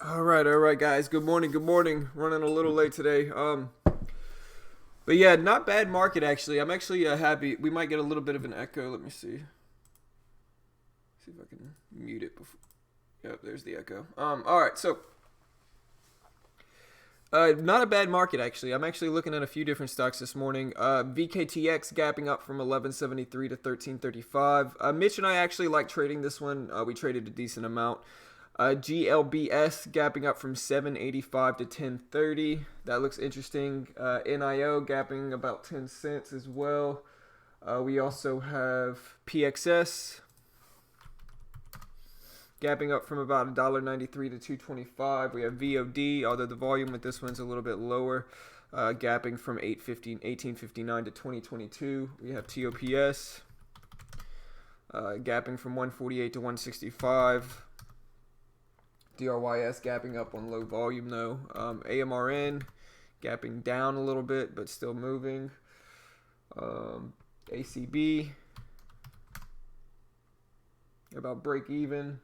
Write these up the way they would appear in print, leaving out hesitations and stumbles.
All right, guys. Good morning. Good morning. Running a little late today. But yeah, not bad market actually. I'm actually happy. We might get a little bit of an echo. Let me see. See if I can mute it before. Yep, there's the echo. All right. So, not a bad market actually. I'm actually looking at a few different stocks this morning. VKTX gapping up from 1173 to 1335. Mitch and I actually like trading this one. We traded a decent amount. GLBS gapping up from 785 to 1030. That looks interesting. NIO gapping about 10 cents as well. We also have PXS gapping up from about $1.93 to 225. We have VOD, although the volume with this one's a little bit lower, gapping from 1859 to 2022. We have TOPS gapping from 148 to 165. DRYS gapping up on low volume though. AMRN gapping down a little bit but still moving. ACB about break even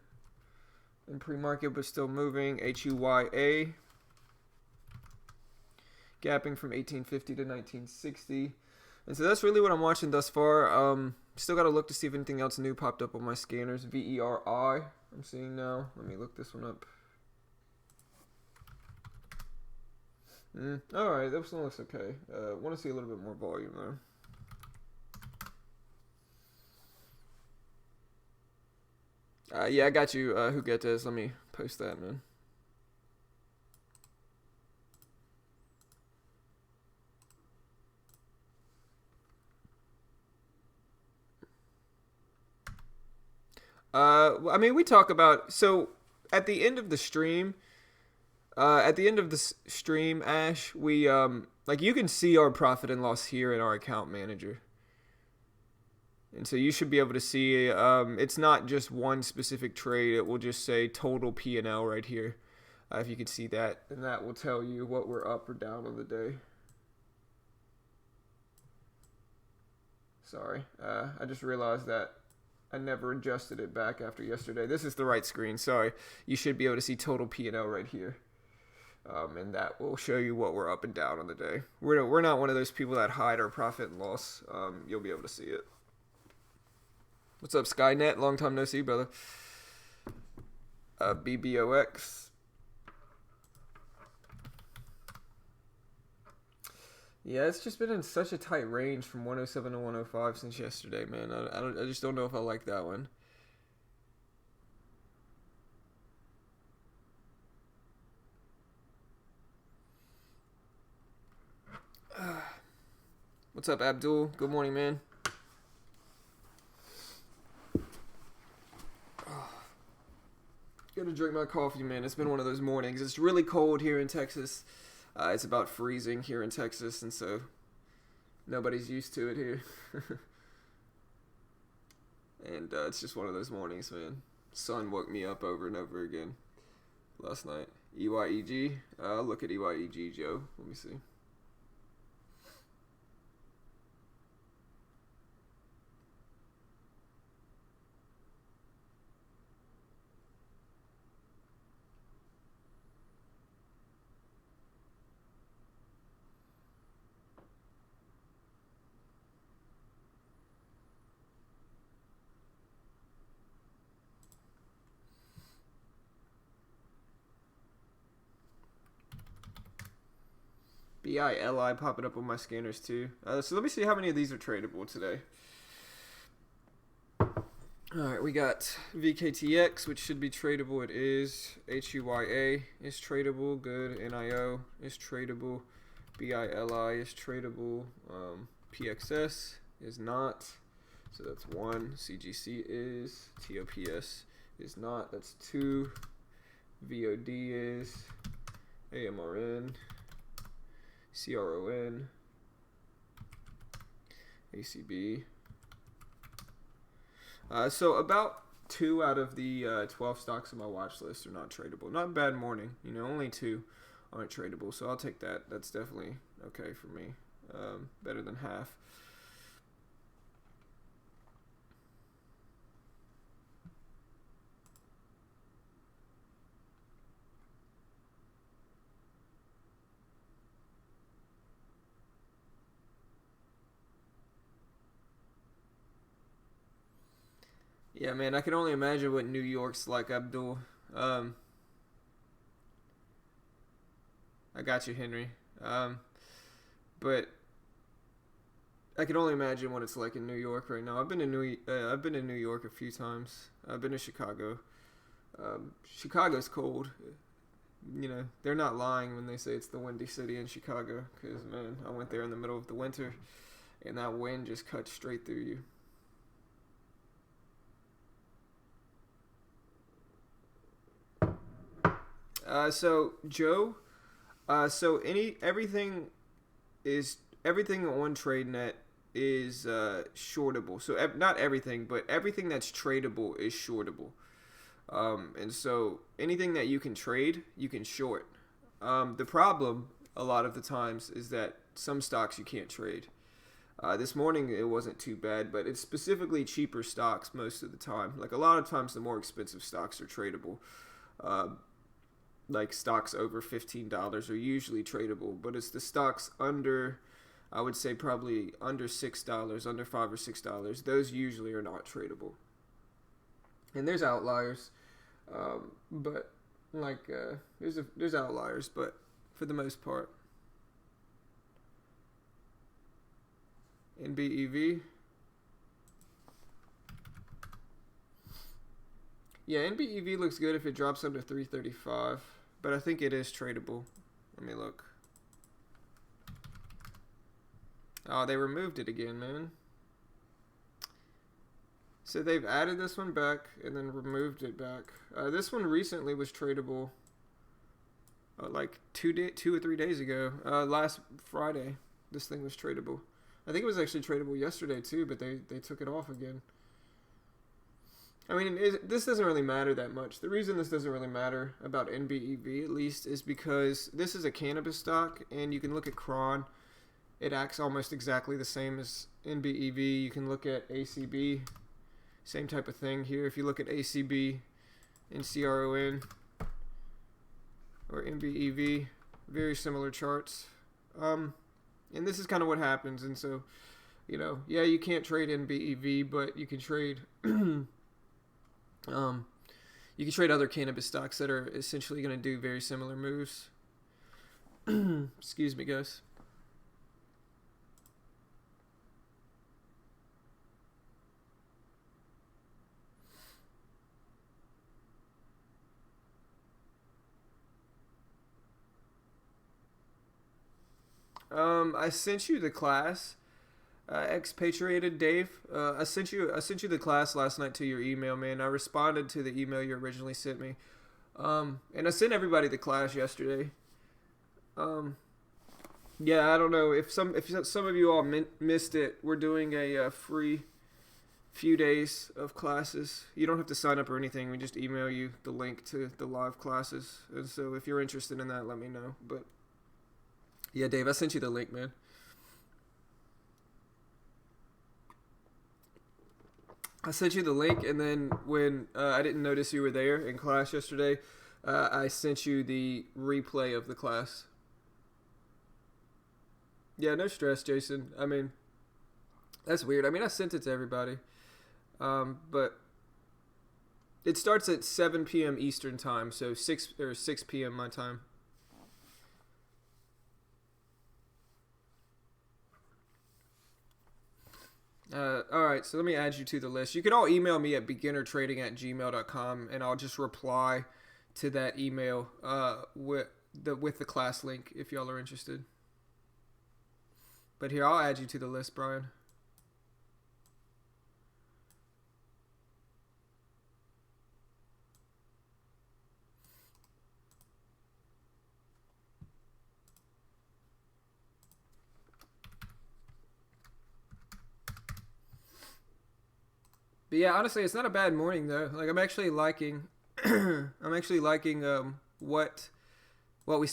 in pre-market but still moving. HUYA gapping from 1850 to 1960. And so that's really what I'm watching thus far. Still got to look to see if anything else new popped up on my scanners. VERI I'm seeing now. Let me look this one up. Alright, this one looks okay. Want to see a little bit more volume though. Yeah, I got you. Who get this? Let me post that, man. I mean, we talk about so at the end of the stream. At the end of the stream, Ash, we like you can see our profit and loss here in our account manager, and so you should be able to see. It's not just one specific trade; it will just say total P and L right here. If you can see that, and that will tell you what we're up or down on the day. Sorry, I just realized that I never adjusted it back after yesterday. This is the right screen. Sorry, you should be able to see total P and L right here. And that will show you what we're up and down on the day. We're not one of those people that hide our profit and loss. You'll be able to see it. What's up, Skynet? Long time no see, brother. BBOX. Yeah, it's just been in such a tight range from 107 to 105 since yesterday, man. I just don't know if I like that one. What's up, Abdul? Good morning, man. Gotta drink my coffee, man. It's been one of those mornings. It's really cold here in Texas. It's about freezing here in Texas, and so nobody's used to it here. And it's just one of those mornings, man. Sun woke me up over and over again last night. EYEG. Look at EYEG, Joe. Let me see. BILI popping up on my scanners too. So let me see how many of these are tradable today. Alright, we got VKTX, which should be tradable. It is. HUYA is tradable. Good. NIO is tradable. BILI is tradable. PXS is not. So that's one. CGC is. TOPS is not. That's two. VOD is. AMRN. CRON. ACB. So about 2 out of the 12 stocks on my watch list are not tradable. Not a bad morning. Only 2 aren't tradable. So I'll take that. That's definitely okay for me. Better than half. Yeah, man, I can only imagine what New York's like, Abdul. Um, I got you, Henry. But I can only imagine what it's like in New York right now. I've been in New York a few times. I've been to Chicago. Chicago's cold. You know, they're not lying when they say it's the windy city in Chicago. Because, man, I went there in the middle of the winter, and that wind just cuts straight through you. So Joe, so any everything on TradeNet is shortable. So not everything, but everything that's tradable is shortable. And so anything that you can trade, you can short. The problem a lot of the times is that some stocks you can't trade. This morning it wasn't too bad, but it's specifically cheaper stocks most of the time. Like a lot of times, the more expensive stocks are tradable. Uh, like stocks over $15 are usually tradable, but it's the stocks under, I would say probably under $6, under $5 or $6. Those usually are not tradable. And there's outliers, but like there's outliers, but for the most part, NBEV. Yeah, NBEV looks good if it drops under 335, but I think it is tradable. Let me look. Oh, they removed it again, man. So they've added this one back and then removed it back. This one recently was tradable, like 2 or 3 days ago. Last Friday, this thing was tradable. I think it was actually tradable yesterday too, but they took it off again. I mean, this doesn't really matter that much. The reason this doesn't really matter about NBEV, at least, is because this is a cannabis stock, and you can look at Cron. It acts almost exactly the same as NBEV. You can look at ACB, same type of thing here. If you look at ACB and CRON or NBEV, very similar charts. And this is kind of what happens. And so, you know, yeah, you can't trade NBEV, but you can trade... you can trade other cannabis stocks that are essentially going to do very similar moves. Excuse me, guys. I sent you the class. Expatriated Dave. I sent you the class last night to your email, man. I responded to the email you originally sent me, and I sent everybody the class yesterday. Yeah, I don't know if some of you all missed it. We're doing a free few days of classes. You don't have to sign up or anything. We just email you the link to the live classes, and so if you're interested in that, let me know. But yeah, Dave, I sent you the link, man. I sent you the link, and then when I didn't notice you were there in class yesterday, I sent you the replay of the class. Yeah, no stress, Jason. I mean, that's weird. I mean, I sent it to everybody, but it starts at 7 p.m. Eastern time, so 6 p.m. my time. All right, so let me add you to the list. You can all email me at beginnertrading@gmail.com, and I'll just reply to that email with the class link if y'all are interested. But here, I'll add you to the list, Brian. But yeah, honestly, it's not a bad morning though. Like I'm actually liking, what I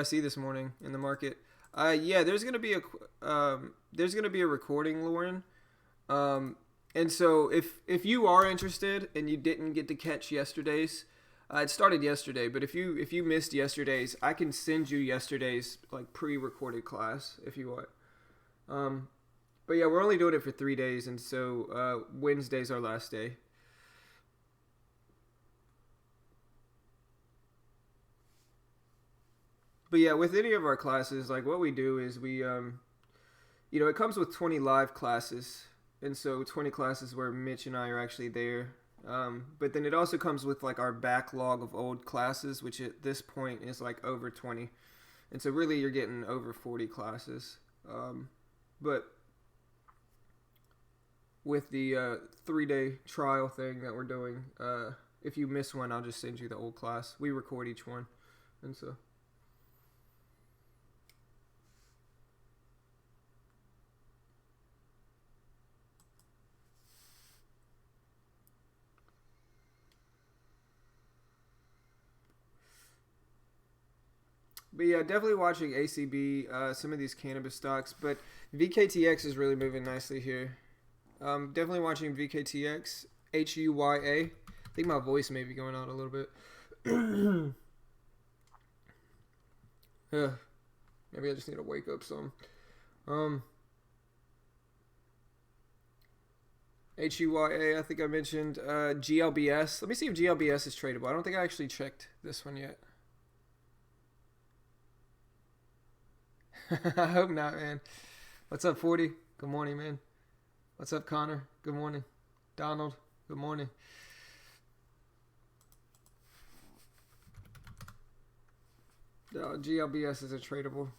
see this morning in the market. Yeah, there's gonna be a recording, Lauren. And so if you are interested and you didn't get to catch yesterday's, it started yesterday. But if you missed yesterday's, I can send you yesterday's like pre-recorded class if you want. But yeah, we're only doing it for 3 days, and so Wednesday's our last day. But yeah, with any of our classes, like what we do is it comes with 20 live classes, and so 20 classes where Mitch and I are actually there. But then it also comes with like our backlog of old classes, which at this point is like over 20, and so really you're getting over 40 classes. But with the 3-day trial thing that we're doing, if you miss one, I'll just send you the old class. We record each one, and so. But yeah, definitely watching ACB, some of these cannabis stocks. But VKTX is really moving nicely here. Definitely watching VKTX, HUYA. I think my voice may be going out a little bit. Maybe I just need to wake up some. HUYA, I think I mentioned. GLBS. Let me see if GLBS is tradable. I don't think I actually checked this one yet. I hope not, man. What's up, 40? Good morning, man. What's up, Connor? Good morning. Donald, good morning. GLBS isn't tradable.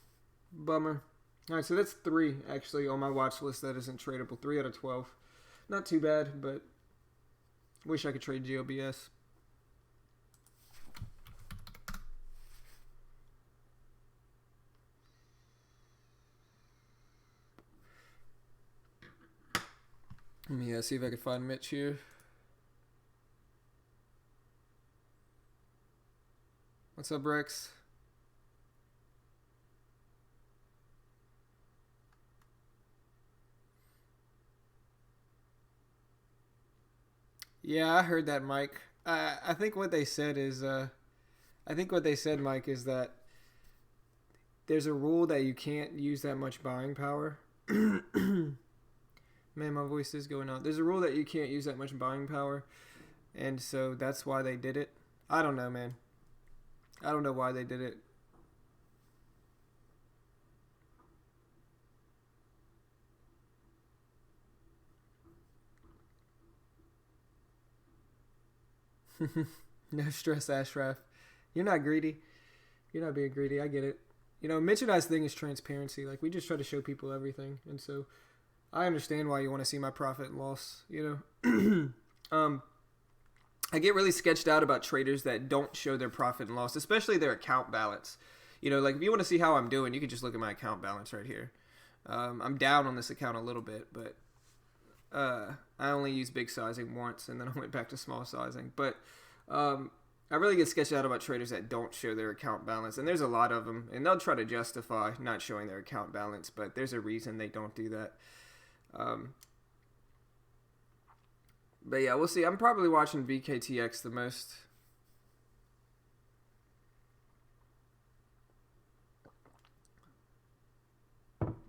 Bummer. All right, so that's 3 actually on my watch list that isn't tradable. 3 out of 12. Not too bad, but wish I could trade GLBS. Let me see if I can find Mitch here. What's up, Rex? Yeah, I heard that, Mike. I think what they said is, Mike, is that there's a rule that you can't use that much buying power. Man, my voice is going out. There's a rule that you can't use that much buying power, and so that's why they did it. I don't know, man. I don't know why they did it. No stress, Ashraf. You're not greedy. You're not being greedy. I get it. Mitch and I's thing is transparency. Like, we just try to show people everything, and so I understand why you want to see my profit and loss, I get really sketched out about traders that don't show their profit and loss, especially their account balance. Like if you want to see how I'm doing, you can just look at my account balance right here. I'm down on this account a little bit, but I only used big sizing once, and then I went back to small sizing. But I really get sketched out about traders that don't show their account balance, and there's a lot of them, and they'll try to justify not showing their account balance, but there's a reason they don't do that. But yeah, we'll see. I'm probably watching VKTX the most.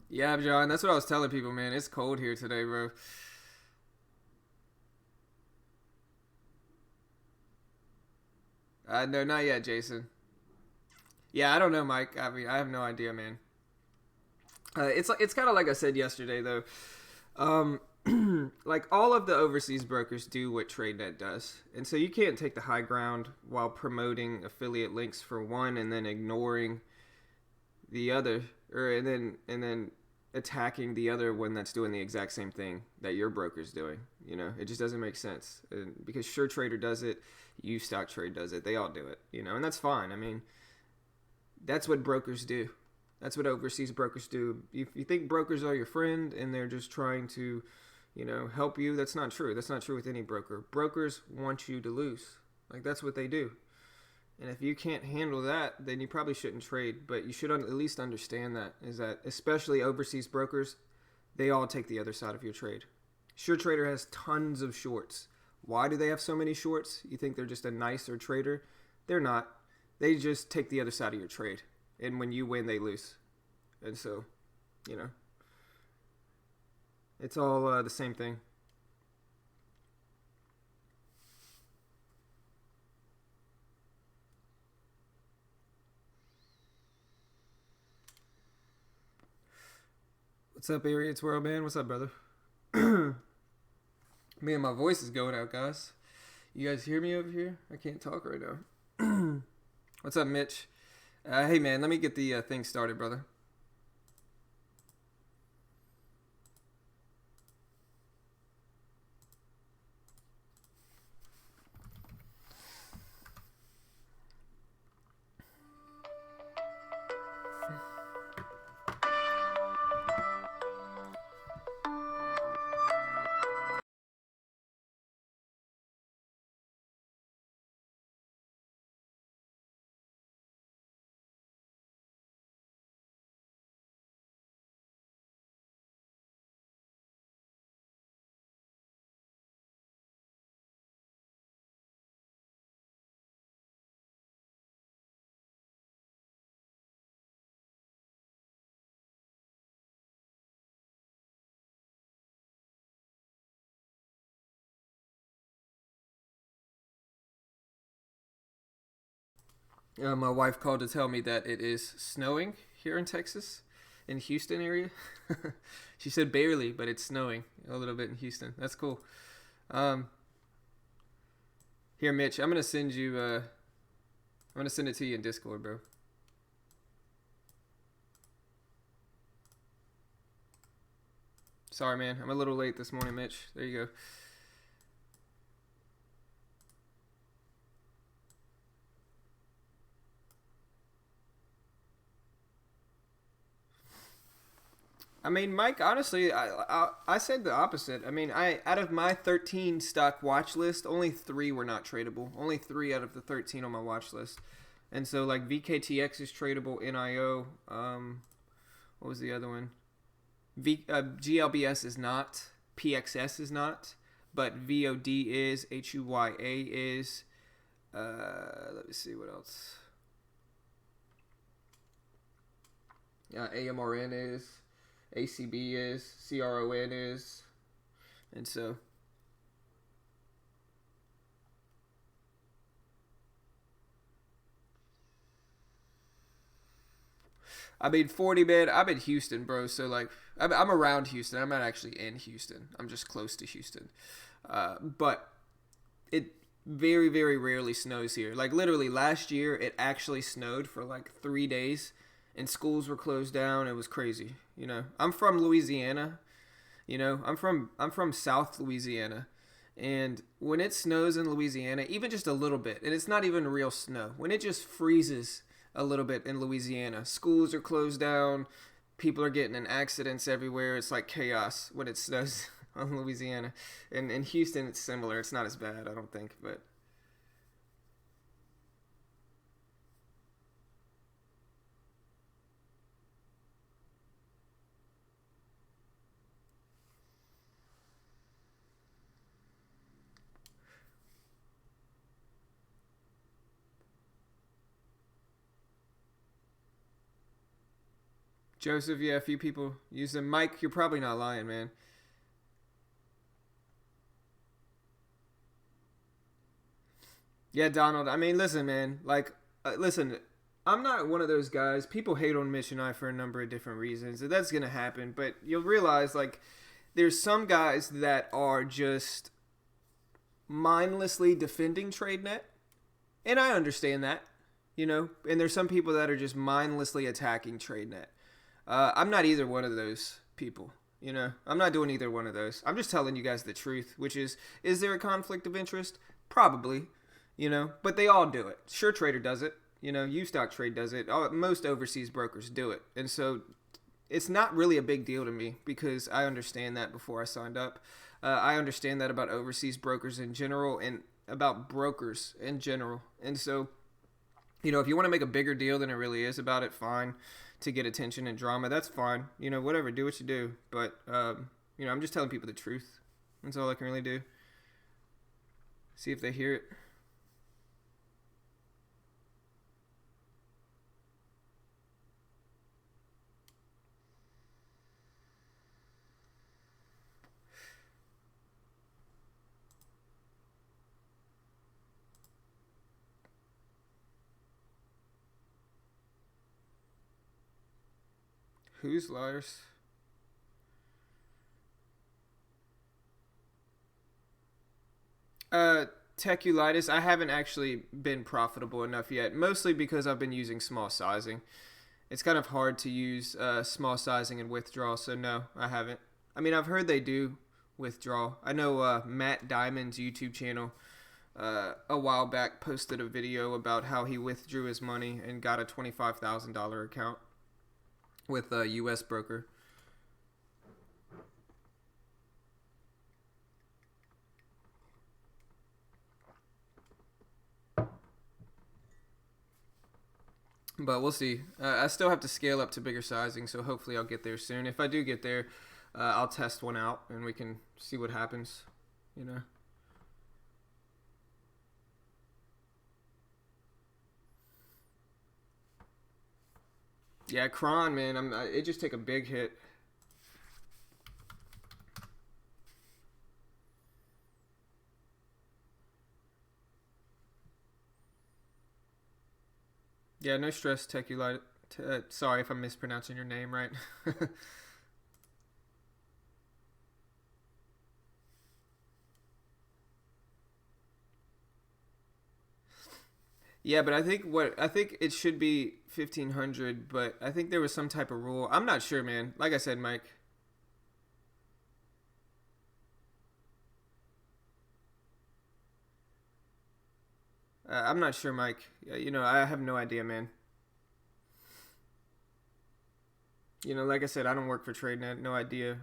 Yeah, John, that's what I was telling people, man. It's cold here today, bro. No, not yet, Jason. Yeah, I don't know, Mike. I mean, I have no idea, man. It's kind of like I said yesterday, though. Like all of the overseas brokers do what TradeNet does, and so you can't take the high ground while promoting affiliate links for one and then ignoring the other, and then attacking the other one that's doing the exact same thing that your broker's doing. It just doesn't make sense. And because SureTrader does it, Stock Trade does it. They all do it. And that's fine. I mean, that's what brokers do. That's what overseas brokers do. If you think brokers are your friend and they're just trying to, help you, that's not true. That's not true with any broker. Brokers want you to lose. Like, that's what they do. And if you can't handle that, then you probably shouldn't trade. But you should at least understand that, is that especially overseas brokers, they all take the other side of your trade. SureTrader has tons of shorts. Why do they have so many shorts? You think they're just a nicer trader? They're not. They just take the other side of your trade. And when you win, they lose. And so, it's all the same thing. What's up, Ariats World, man? What's up, brother? Man, my voice is going out, guys. You guys hear me over here? I can't talk right now. What's up, Mitch? Hey, man, let me get the thing started, brother. My wife called to tell me that it is snowing here in Texas, in Houston area. She said barely, but it's snowing a little bit in Houston. That's cool. Um, Here, Mitch, I'm gonna send you. I'm gonna send it to you in Discord, bro. Sorry, man. I'm a little late this morning, Mitch. There you go. I mean, Mike. Honestly, I said the opposite. I mean, I out of my 13 stock watch list, only 3 were not tradable. Only 3 out of the 13 on my watch list, and so like VKTX is tradable. NIO. What was the other one? GLBS is not. PXS is not. But VOD is. HUYA is. Let me see what else. AMRN is. ACB is. CRON is. And so. I mean, 40 man. I'm in Houston, bro. So like, I'm around Houston. I'm not actually in Houston. I'm just close to Houston. But it very, very rarely snows here. Like literally last year, it actually snowed for like 3 days, and schools were closed down. It was crazy. You know, I'm from Louisiana. You know, I'm from South Louisiana, and when it snows in Louisiana, even just a little bit, and it's not even real snow, when it just freezes a little bit in Louisiana, schools are closed down, people are getting in accidents everywhere. It's like chaos when it snows on Louisiana. And in Houston, it's similar. It's not as bad, I don't think, but. Joseph, yeah, a few people use them. Mike, you're probably not lying, man. Yeah, Donald. I mean, listen, man. Like, listen. I'm not one of those guys. People hate on Mitch and I for a number of different reasons. And that's gonna happen. But you'll realize, like, there's some guys that are just mindlessly defending TradeNet, and I understand that, you know. And there's some people that are just mindlessly attacking TradeNet. I'm not either one of those people. You know, I'm not doing either one of those. I'm just telling you guys the truth, which is there a conflict of interest? Probably, you know, but they all do it. Sure, Trader does it. You know, Ustock Trade does it. Most overseas brokers do it. And so it's not really a big deal to me because I understand that before I signed up. I understand that about overseas brokers in general and about brokers in general. And so, you know, if you want to make a bigger deal than it really is about it, fine. To get attention and drama, that's fine. You know, whatever, do what you do. But, you know, I'm just telling people the truth. That's all I can really do. See if they hear it. Who's liars? Uh, Teculitis, I haven't actually been profitable enough yet, mostly because I've been using small sizing. It's kind of hard to use small sizing and withdrawal, so no, I haven't. I mean, I've heard they do withdraw. I know Matt Diamond's YouTube channel a while back posted a video about how he withdrew his money and got a $25,000 account with a U.S. broker. But we'll see. I still have to scale up to bigger sizing, so hopefully I'll get there soon. If I do get there, I'll test one out and we can see what happens. You know. Yeah, Kron, man. It just take a big hit. Yeah, no stress, Teculite. Sorry if I'm mispronouncing your name, right? Yeah, but I think it should be 1500, but I think there was some type of rule. I'm not sure, man. Like I said, Mike. I'm not sure, Mike. You know, I have no idea, man. You know, like I said, I don't work for TradeNet. No idea.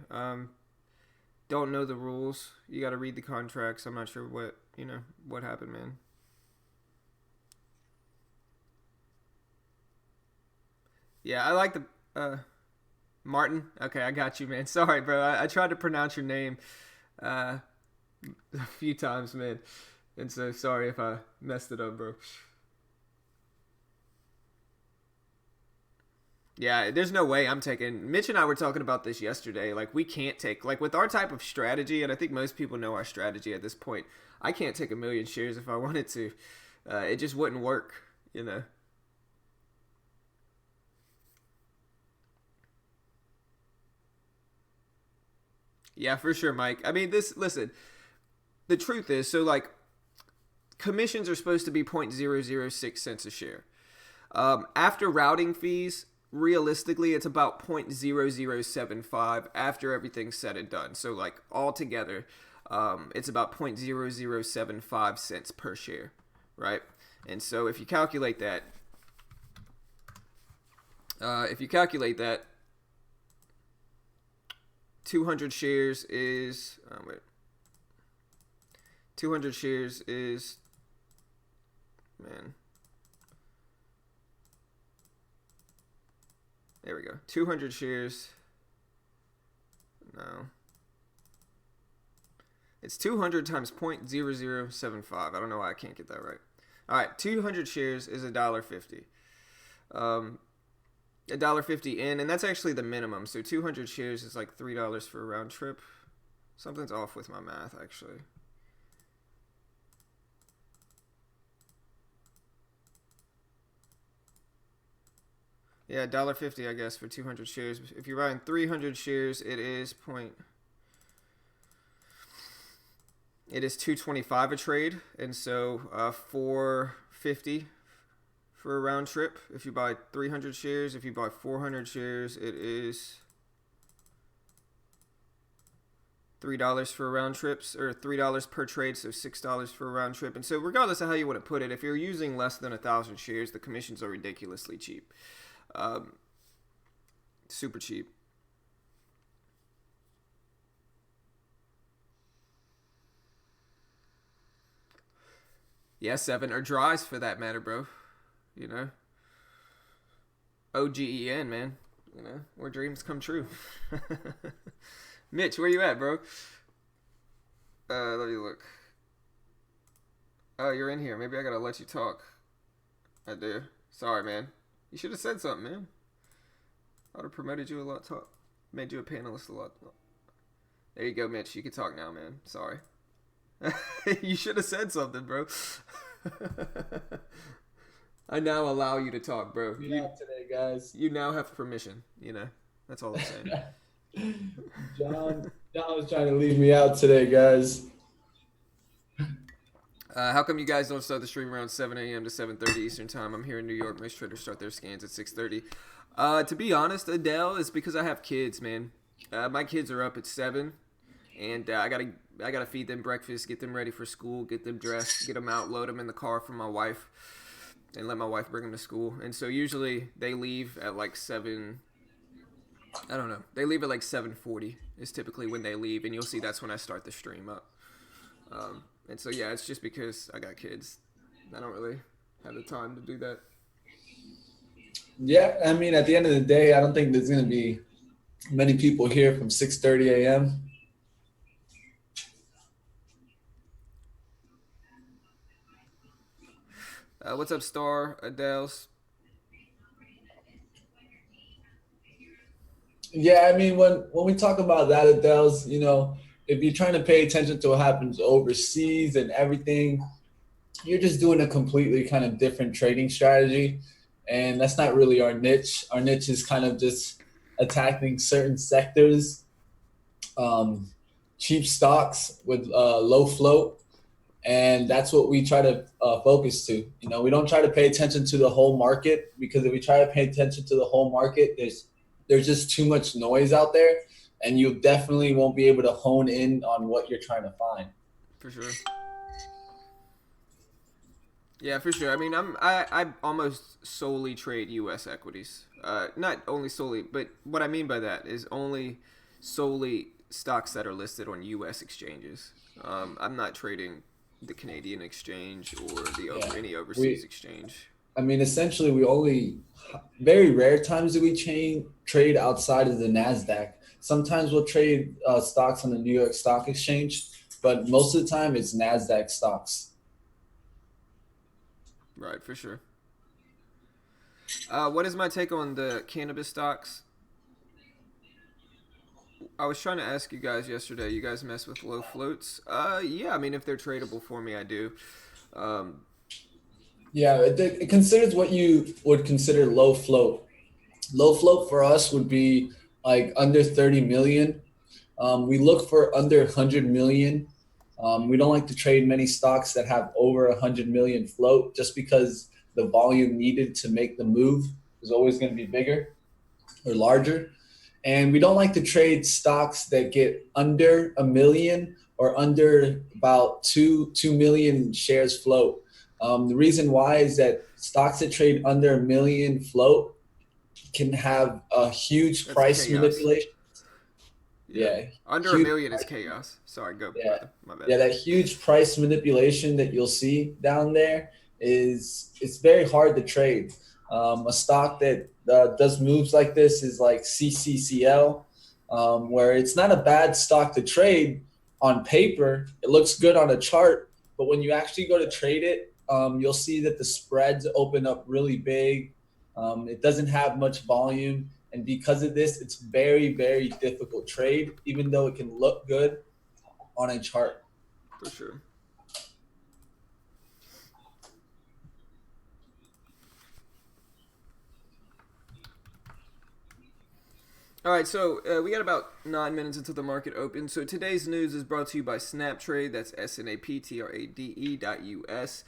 Don't know the rules. You got to read the contracts. I'm not sure what happened, man. Yeah, I like the Martin. Okay, I got you, man. Sorry, bro. I tried to pronounce your name uh, a few times, man. And so sorry if I messed it up, bro. Yeah, there's no way I'm taking. Mitch and I were talking about this yesterday. Like, we can't take, like, with our type of strategy, and I think most people know our strategy at this point, I can't take a million shares if I wanted to. It just wouldn't work, you know? Yeah, for sure, Mike. I mean, listen, the truth is, so, like, commissions are supposed to be 0.006 cents a share. After routing fees, realistically, it's about 0.0075 after everything's said and done. So, like, altogether, it's about 0.0075 cents per share, right? And so if you calculate that, 200 shares is, 200 shares is, man, there we go. 200 shares. No. It's 200 times 0.0075. I don't know why I can't get that right. All right, 200 shares is $1.50. $1.50 in, and that's actually the minimum. So 200 shares is like $3 for a round trip. Something's off with my math, actually. Yeah, $1.50, I guess, for 200 shares. If you're buying 300 shares, it is 225 a trade, and so 450 for a round trip. If you buy 300 shares, if you buy 400 shares, it is $3 for round trips, or $3 per trade, so $6 for a round trip. And so regardless of how you want to put it, if you're using less than 1,000 shares, the commissions are ridiculously cheap. Um, Super cheap. Yeah, 7 or dries for that matter, bro. You know, OGEN, man. You know, where dreams come true. Mitch, where you at, bro? Let me look. Oh, you're in here. Maybe I gotta let you talk. I do. Sorry, man. You should have said something, man. I would have promoted you a lot. Made you a panelist a lot. There you go, Mitch. You can talk now, man. Sorry. You should have said something, bro. I now allow you to talk, bro. Yeah, today, guys. You now have permission. You know, that's all I'm saying. John was trying to leave me out today, guys. How come you guys don't start the stream around 7 a.m. to 7:30 Eastern time? I'm here in New York. Most traders start their scans at 6:30. To be honest, Adele, it's because I have kids, man. My kids are up at 7, and I gotta feed them breakfast, get them ready for school, get them dressed, get them out, load them in the car for my wife, and let my wife bring them to school. And so usually they leave at like 7. I don't know. They leave at like 7:40 is typically when they leave, and you'll see that's when I start the stream up. And so yeah, it's just because I got kids. I don't really have the time to do that. Yeah, I mean, at the end of the day, I don't think there's going to be many people here from 6:30 a.m. What's up, Star Adele's? Yeah, I mean, when we talk about that, Adele's, if you're trying to pay attention to what happens overseas and everything, you're just doing a completely kind of different trading strategy. And that's not really our niche. Our niche is kind of just attacking certain sectors, cheap stocks with low float. And that's what we try to focus to. We don't try to pay attention to the whole market, because if we try to pay attention to the whole market, there's just too much noise out there, and you definitely won't be able to hone in on what you're trying to find. For sure. Yeah, for sure. I mean, I almost solely trade U.S. equities. Not only solely, but what I mean by that is only solely stocks that are listed on U.S. exchanges. I'm not trading the Canadian exchange or any overseas exchange. I mean, essentially, we only very rare times do we trade outside of the NASDAQ. Sometimes we'll trade stocks on the New York Stock Exchange, but most of the time it's NASDAQ stocks. Right, for sure. What is my take on the cannabis stocks? I was trying to ask you guys yesterday. You guys mess with low floats? Yeah, I mean, if they're tradable for me, I do. Yeah, it considers what you would consider low float. Low float for us would be like under 30 million. We look for under 100 million. We don't like to trade many stocks that have over 100 million float, just because the volume needed to make the move is always going to be bigger or larger. And we don't like to trade stocks that get under a million or under about 2 million shares float. The reason why is that stocks that trade under a million float can have a huge price manipulation. Yeah. Under a million is chaos. Sorry, go. Yeah. My bad. Yeah, that huge price manipulation that you'll see down there it's very hard to trade. A stock that does moves like this is like CCCL, where it's not a bad stock to trade on paper. It looks good on a chart, but when you actually go to trade it, you'll see that the spreads open up really big. It doesn't have much volume. And because of this, it's very, very difficult trade, even though it can look good on a chart. For sure. All right, so we got about 9 minutes until the market opens. So today's news is brought to you by SnapTrade. That's SNAPTRADE.US.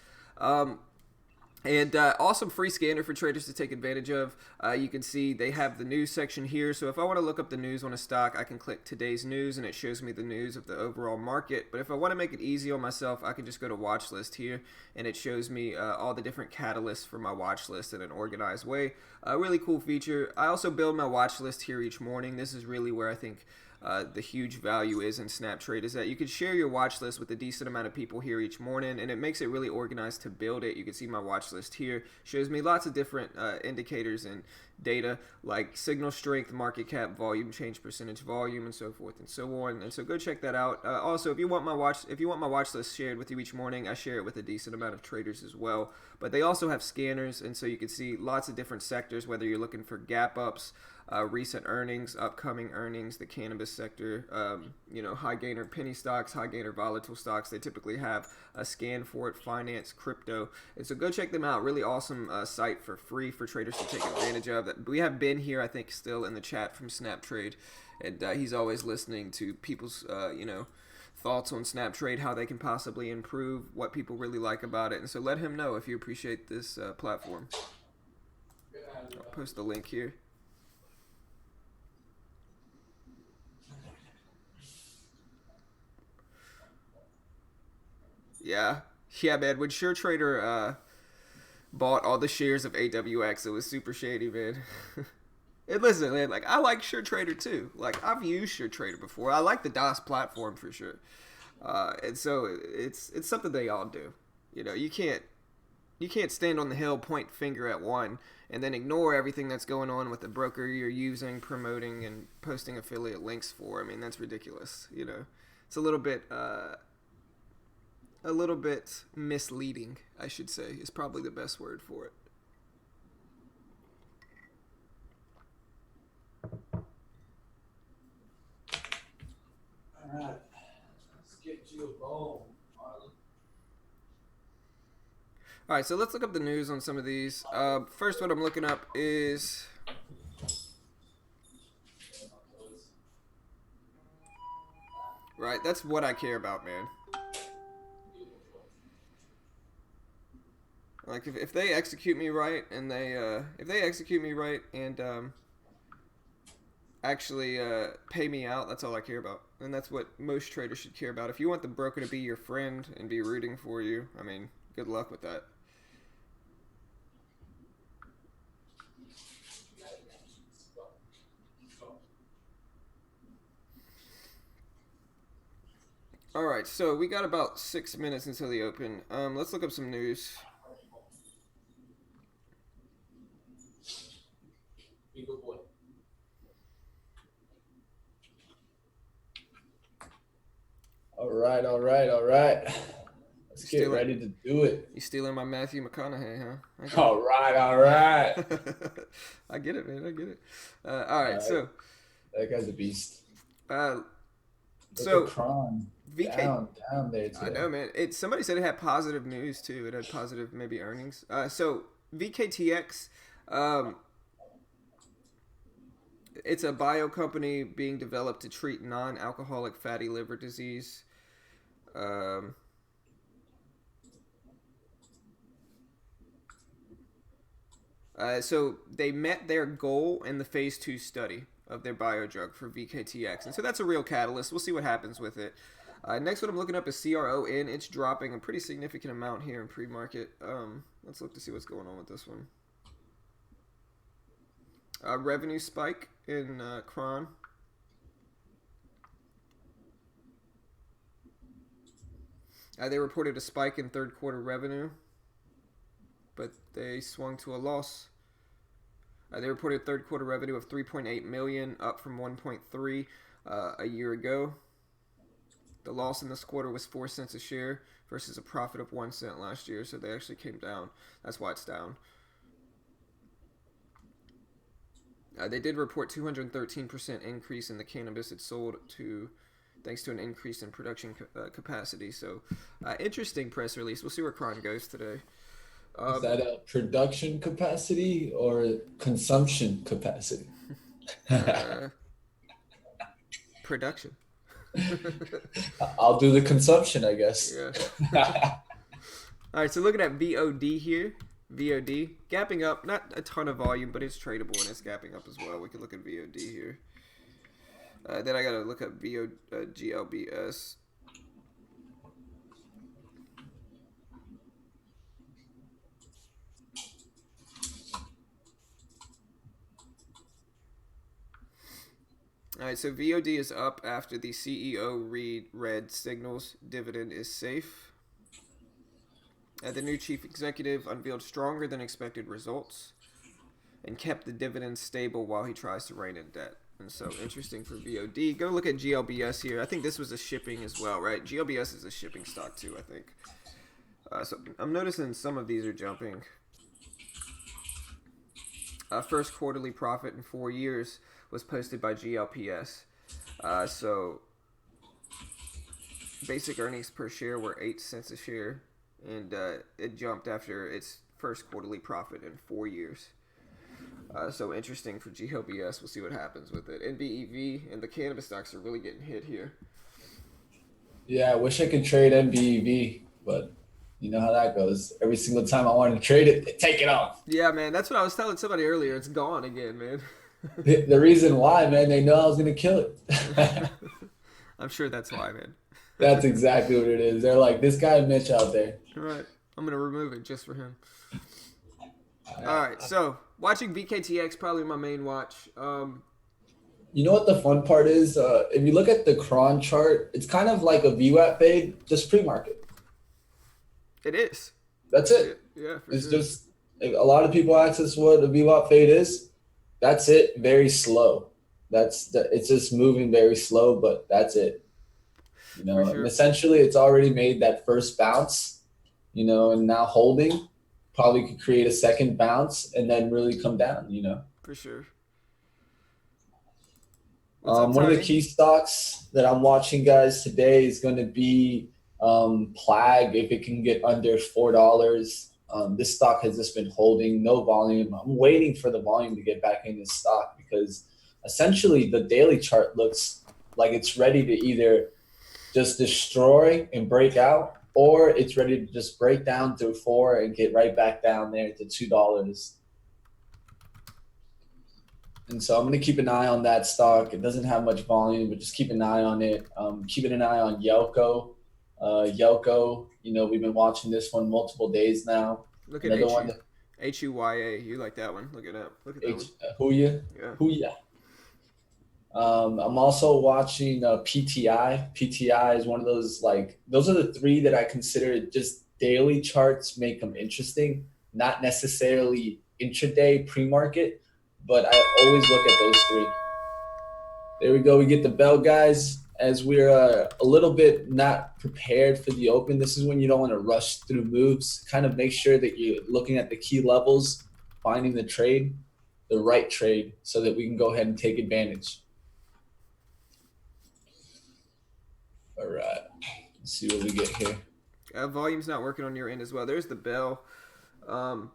And awesome free scanner for traders to take advantage of. You can see they have the news section here. So if I want to look up the news on a stock, I can click today's news and it shows me the news of the overall market. But if I want to make it easy on myself, I can just go to Watchlist here and it shows me all the different catalysts for my watch list in an organized way. A really cool feature. I also build my watch list here each morning. This is really where I think the huge value is in SnapTrade, is that you can share your watch list with a decent amount of people here each morning, and it makes it really organized to build it. You can see my watch list here. Shows me lots of different indicators and data like signal strength, market cap, volume change, percentage volume, and so forth and so on. And so go check that out. Also, if you want my watch list shared with you each morning, I share it with a decent amount of traders as well. But they also have scanners, and so you can see lots of different sectors, whether you're looking for gap ups, recent earnings, upcoming earnings, the cannabis sector, high gainer penny stocks, high gainer volatile stocks. They typically have a scan for it, finance, crypto. And so go check them out. Really awesome site for free for traders to take advantage of. We have Ben here, I think, still in the chat from SnapTrade, and he's always listening to people's, thoughts on Snap Trade, how they can possibly improve, what people really like about it. And so let him know if you appreciate this platform. I'll post the link here. Yeah, man. When SureTrader bought all the shares of AWX, it was super shady, man. And listen, man, like I like SureTrader too. Like I've used SureTrader before. I like the DOS platform for sure. And so it's something they all do. You know, you can't stand on the hill, point finger at one, and then ignore everything that's going on with the broker you're using, promoting, and posting affiliate links for. I mean, that's ridiculous. You know, it's a little bit misleading, I should say, is probably the best word for it. All right, let's get you a bowl, Marlon. All right, so let's look up the news on some of these. First, what I'm looking up is right. That's what I care about, man. Like if they execute me right and actually pay me out, that's all I care about, and that's what most traders should care about. If you want the broker to be your friend and be rooting for you, I mean, good luck with that. All right, so we got about 6 minutes until the open. Let's look up some news. Good boy. All right. Let's get ready to do it. You stealing my Matthew McConaughey, huh? All right. I get it, man. I get it. All right, so that guy's a beast. So Kron down there today. I know, man. Somebody said it had positive news too. It had positive maybe earnings. So VKTX, it's a bio company being developed to treat non-alcoholic fatty liver disease. So they met their goal in the phase 2 study of their biodrug for VKTX. And so that's a real catalyst. We'll see what happens with it. Next one I'm looking up is CRON. It's dropping a pretty significant amount here in pre-market. Let's look to see what's going on with this one. Revenue spike in Cron. They reported a spike in third quarter revenue, but they swung to a loss. They reported third quarter revenue of $3.8 million, up from $1.3 a year ago. The loss in this quarter was 4 cents a share versus a profit of 1 cent last year, so they actually came down. That's why it's down. They did report 213% increase in the cannabis it sold thanks to an increase in production capacity. So, interesting press release. We'll see where Cron goes today. Is that a production capacity or consumption capacity? Production. I'll do the consumption, I guess. Yeah. All right, so looking at VOD here. VOD gapping up, not a ton of volume, but it's tradable and it's gapping up as well. We can look at VOD here. Then I gotta look at GLBS. All right, so VOD is up after the CEO read signals dividend is safe. The new chief executive unveiled stronger than expected results and kept the dividend stable while he tries to rein in debt. And so, interesting for VOD. Go look at GLBS here. I think this was a shipping as well, right? GLBS is a shipping stock too, I think. So I'm noticing some of these are jumping. First quarterly profit in 4 years was posted by GLPS. So basic earnings per share were 8 cents a share, and it jumped after its first quarterly profit in 4 years. So interesting for GLBS. We'll see what happens with it. NBEV and the cannabis stocks are really getting hit here. Yeah, I wish I could trade MBEV, but you know how that goes. Every single time I want to trade it, they take it off. Yeah, man, that's what I was telling somebody earlier. It's gone again, man. The reason why, man, they know I was gonna kill it. I'm sure that's why, man. That's exactly what it is. They're like, this guy Mitch out there. Right. I'm gonna remove it just for him. All right. Uh, So watching VKTX probably my main watch. You know what the fun part is? If you look at the cron chart, it's kind of like a VWAP fade, just pre-market. It is. That's Yeah, it. yeah, for It's sure. just like, a lot of people ask us what a VWAP fade is. That's it. Very slow. It's just moving very slow, but that's it. You For know, and sure. essentially it's already made that first bounce, and now holding probably could create a second bounce and then really come down. For sure. What's up, One of the Tiny? key stocks that I'm watching, guys, today is going to be Plag. If it can get under $4, this stock has just been holding no volume. I'm waiting for the volume to get back in this stock because essentially the daily chart looks like it's ready to either just destroy and break out, or it's ready to just break down through four and get right back down there to $2. And so I'm going to keep an eye on that stock. It doesn't have much volume, but just keep an eye on it. Keeping an eye on Yelko. Yelko, we've been watching this one multiple days now. Look at Another one, HUYA. You like that one? Look it up. Look at that one. Huya. Yeah. Huya. I'm also watching PTI. PTI is one of those, like, those are the three that I consider just daily charts make them interesting, not necessarily intraday pre-market, but I always look at those three. There we go. We get the bell, guys. As we're a little bit not prepared for the open, this is when you don't want to rush through moves. Kind of make sure that you're looking at the key levels, finding the right trade, so that we can go ahead and take advantage. All right. Let's see what we get here. Volume's not working on your end as well. There's the bell. Um,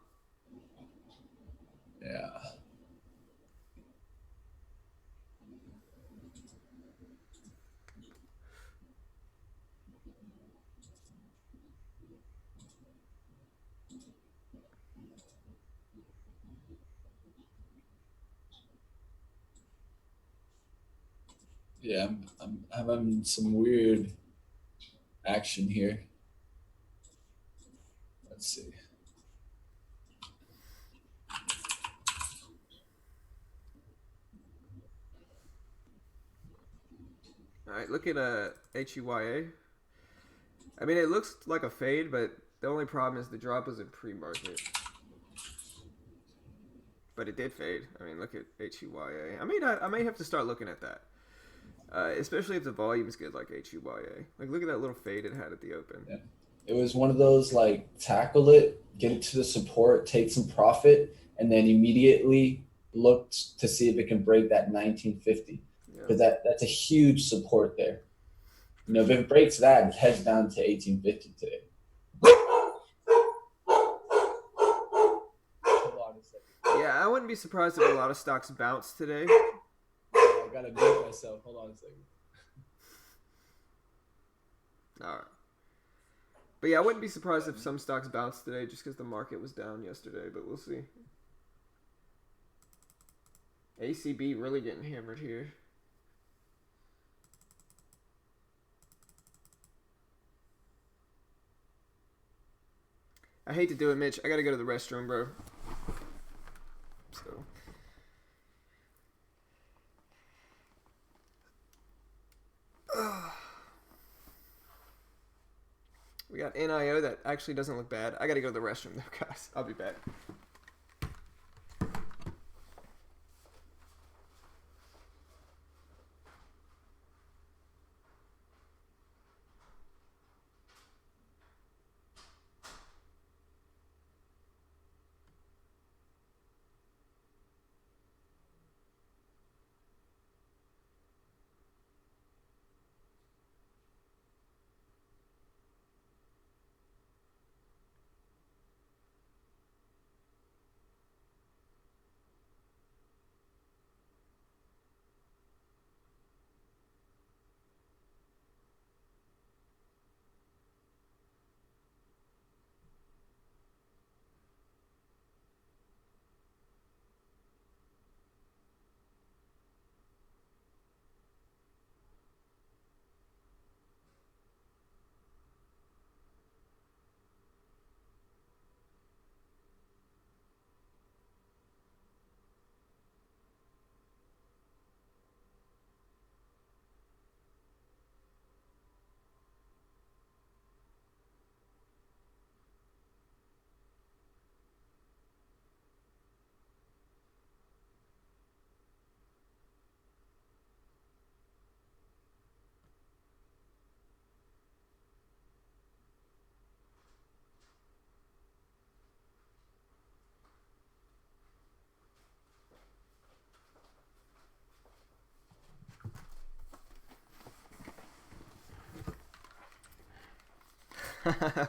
Yeah. Yeah, I'm having some weird action here. Let's see. all right. Look at HUYA. I mean, it looks like a fade, but the only problem is the drop was in pre-market. But it did fade. I mean, look at HUYA. I may have to start looking at that. Especially if the volume is good like HUYA. Like, look at that little fade it had at the open. Yeah. It was one of those, like, tackle it, get it to the support, take some profit, and then immediately looked to see if it can break that 1950, Yeah. because that's a huge support there. If it breaks that, it heads down to 1850 today. Hold on a second. Yeah, I wouldn't be surprised if a lot of stocks bounce today. I gotta mute myself. Hold on a second. All right. But yeah, I wouldn't be surprised if some stocks bounce today just because the market was down yesterday, but we'll see. ACB really getting hammered here. I hate to do it, Mitch. I gotta go to the restroom, bro. So. We got NIO that actually doesn't look bad. I gotta go to the restroom though, guys. I'll be back.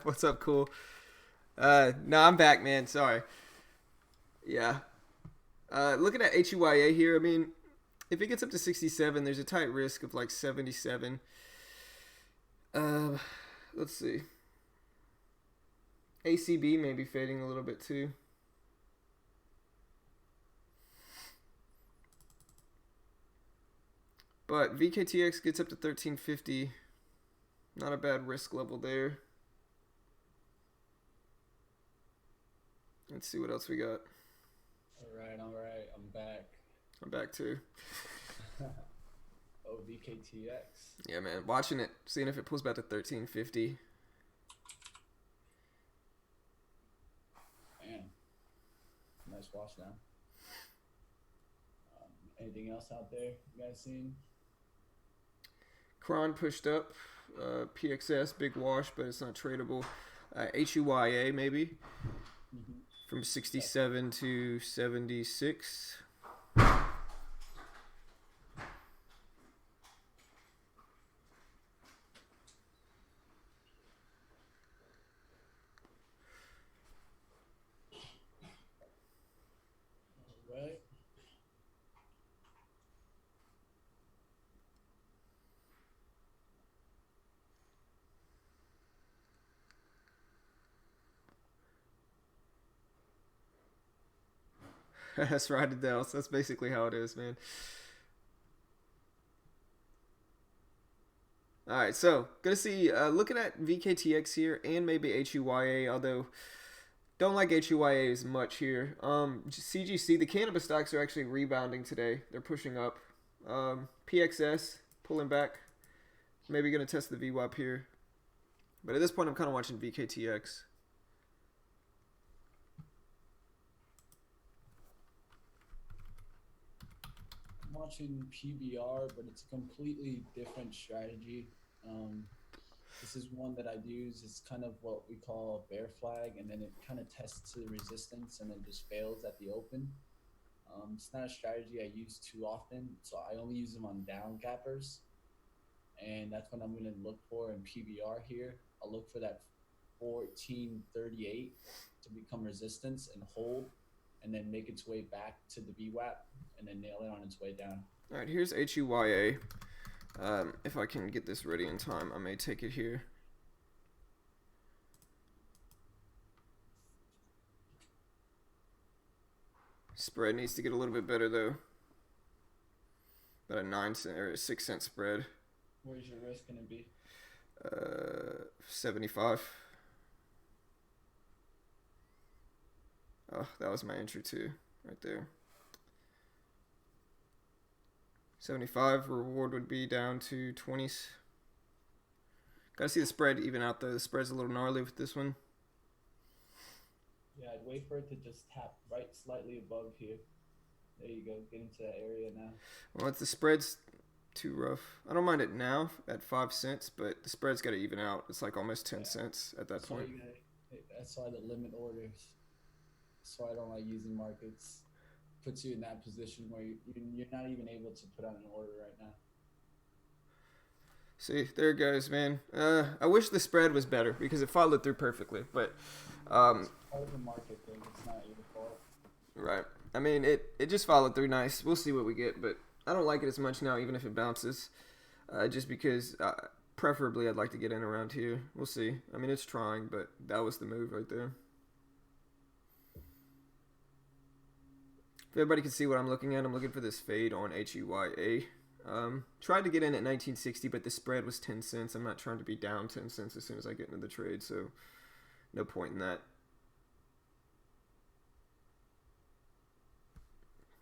What's up, cool? No, I'm back, man. Sorry. Yeah. Looking at HUYA here, I mean, if it gets up to 67, there's a tight risk of like 77. Uh, let's see. ACB may be fading a little bit too. But VKTX gets up to 1350. Not a bad risk level there. Let's see what else we got. All right. I'm back. I'm back too. Oh, VKTX. Yeah, man. Watching it, seeing if it pulls back to 1350. Man, nice wash now. Anything else out there you guys seen? Cron pushed up. PXS, big wash, but it's not tradable. HUYA maybe. Mm-hmm. From 67 to 76. All right. That's right, Adele. That's basically how it is, man. All right, so gonna see. Looking at VKTX here and maybe HUYA, although don't like HUYA as much here. CGC, the cannabis stocks are actually rebounding today. They're pushing up. PXS pulling back. Maybe gonna test the VWAP here, but at this point, I'm kind of watching VKTX. Watching PBR, but it's a completely different strategy. This is one that I use. It's kind of what we call a bear flag, and then it kind of tests the resistance and then just fails at the open. It's not a strategy I use too often, so I only use them on down gappers, and that's what I'm going to look for in PBR here. I'll look for that 1438 to become resistance and hold, and then make its way back to the VWAP, and then nail it on its way down. All right, here's HUYA. If I can get this ready in time, I may take it here. Spread needs to get a little bit better though. About a 9 cent or a 6 cent spread. Where's your risk going to be? 75. Oh, that was my entry too, right there. 75 reward would be down to 20s. Gotta see the spread even out though. The spread's a little gnarly with this one. Yeah, I'd wait for it to just tap right slightly above here. There you go. Get into that area now. Well, if the spread's too rough. I don't mind it now at 5 cents, but the spread's got to even out. It's like almost 10 cents at that point. That's why the limit orders. That's why I don't like using markets. Puts you in that position where you're not even able to put out an order right now. See, there it goes, man. I wish the spread was better because it followed through perfectly, but It's part of the market thing. It's not your fault. right. I mean, it just followed through nice. We'll see what we get, but I don't like it as much now, even if it bounces. Just because, preferably, I'd like to get in around here. We'll see. I mean, it's trying, but that was the move right there. If everybody can see what I'm looking at, I'm looking for this fade on HUYA. Tried to get in at 1960, but the spread was 10 cents. I'm not trying to be down 10 cents as soon as I get into the trade, so no point in that.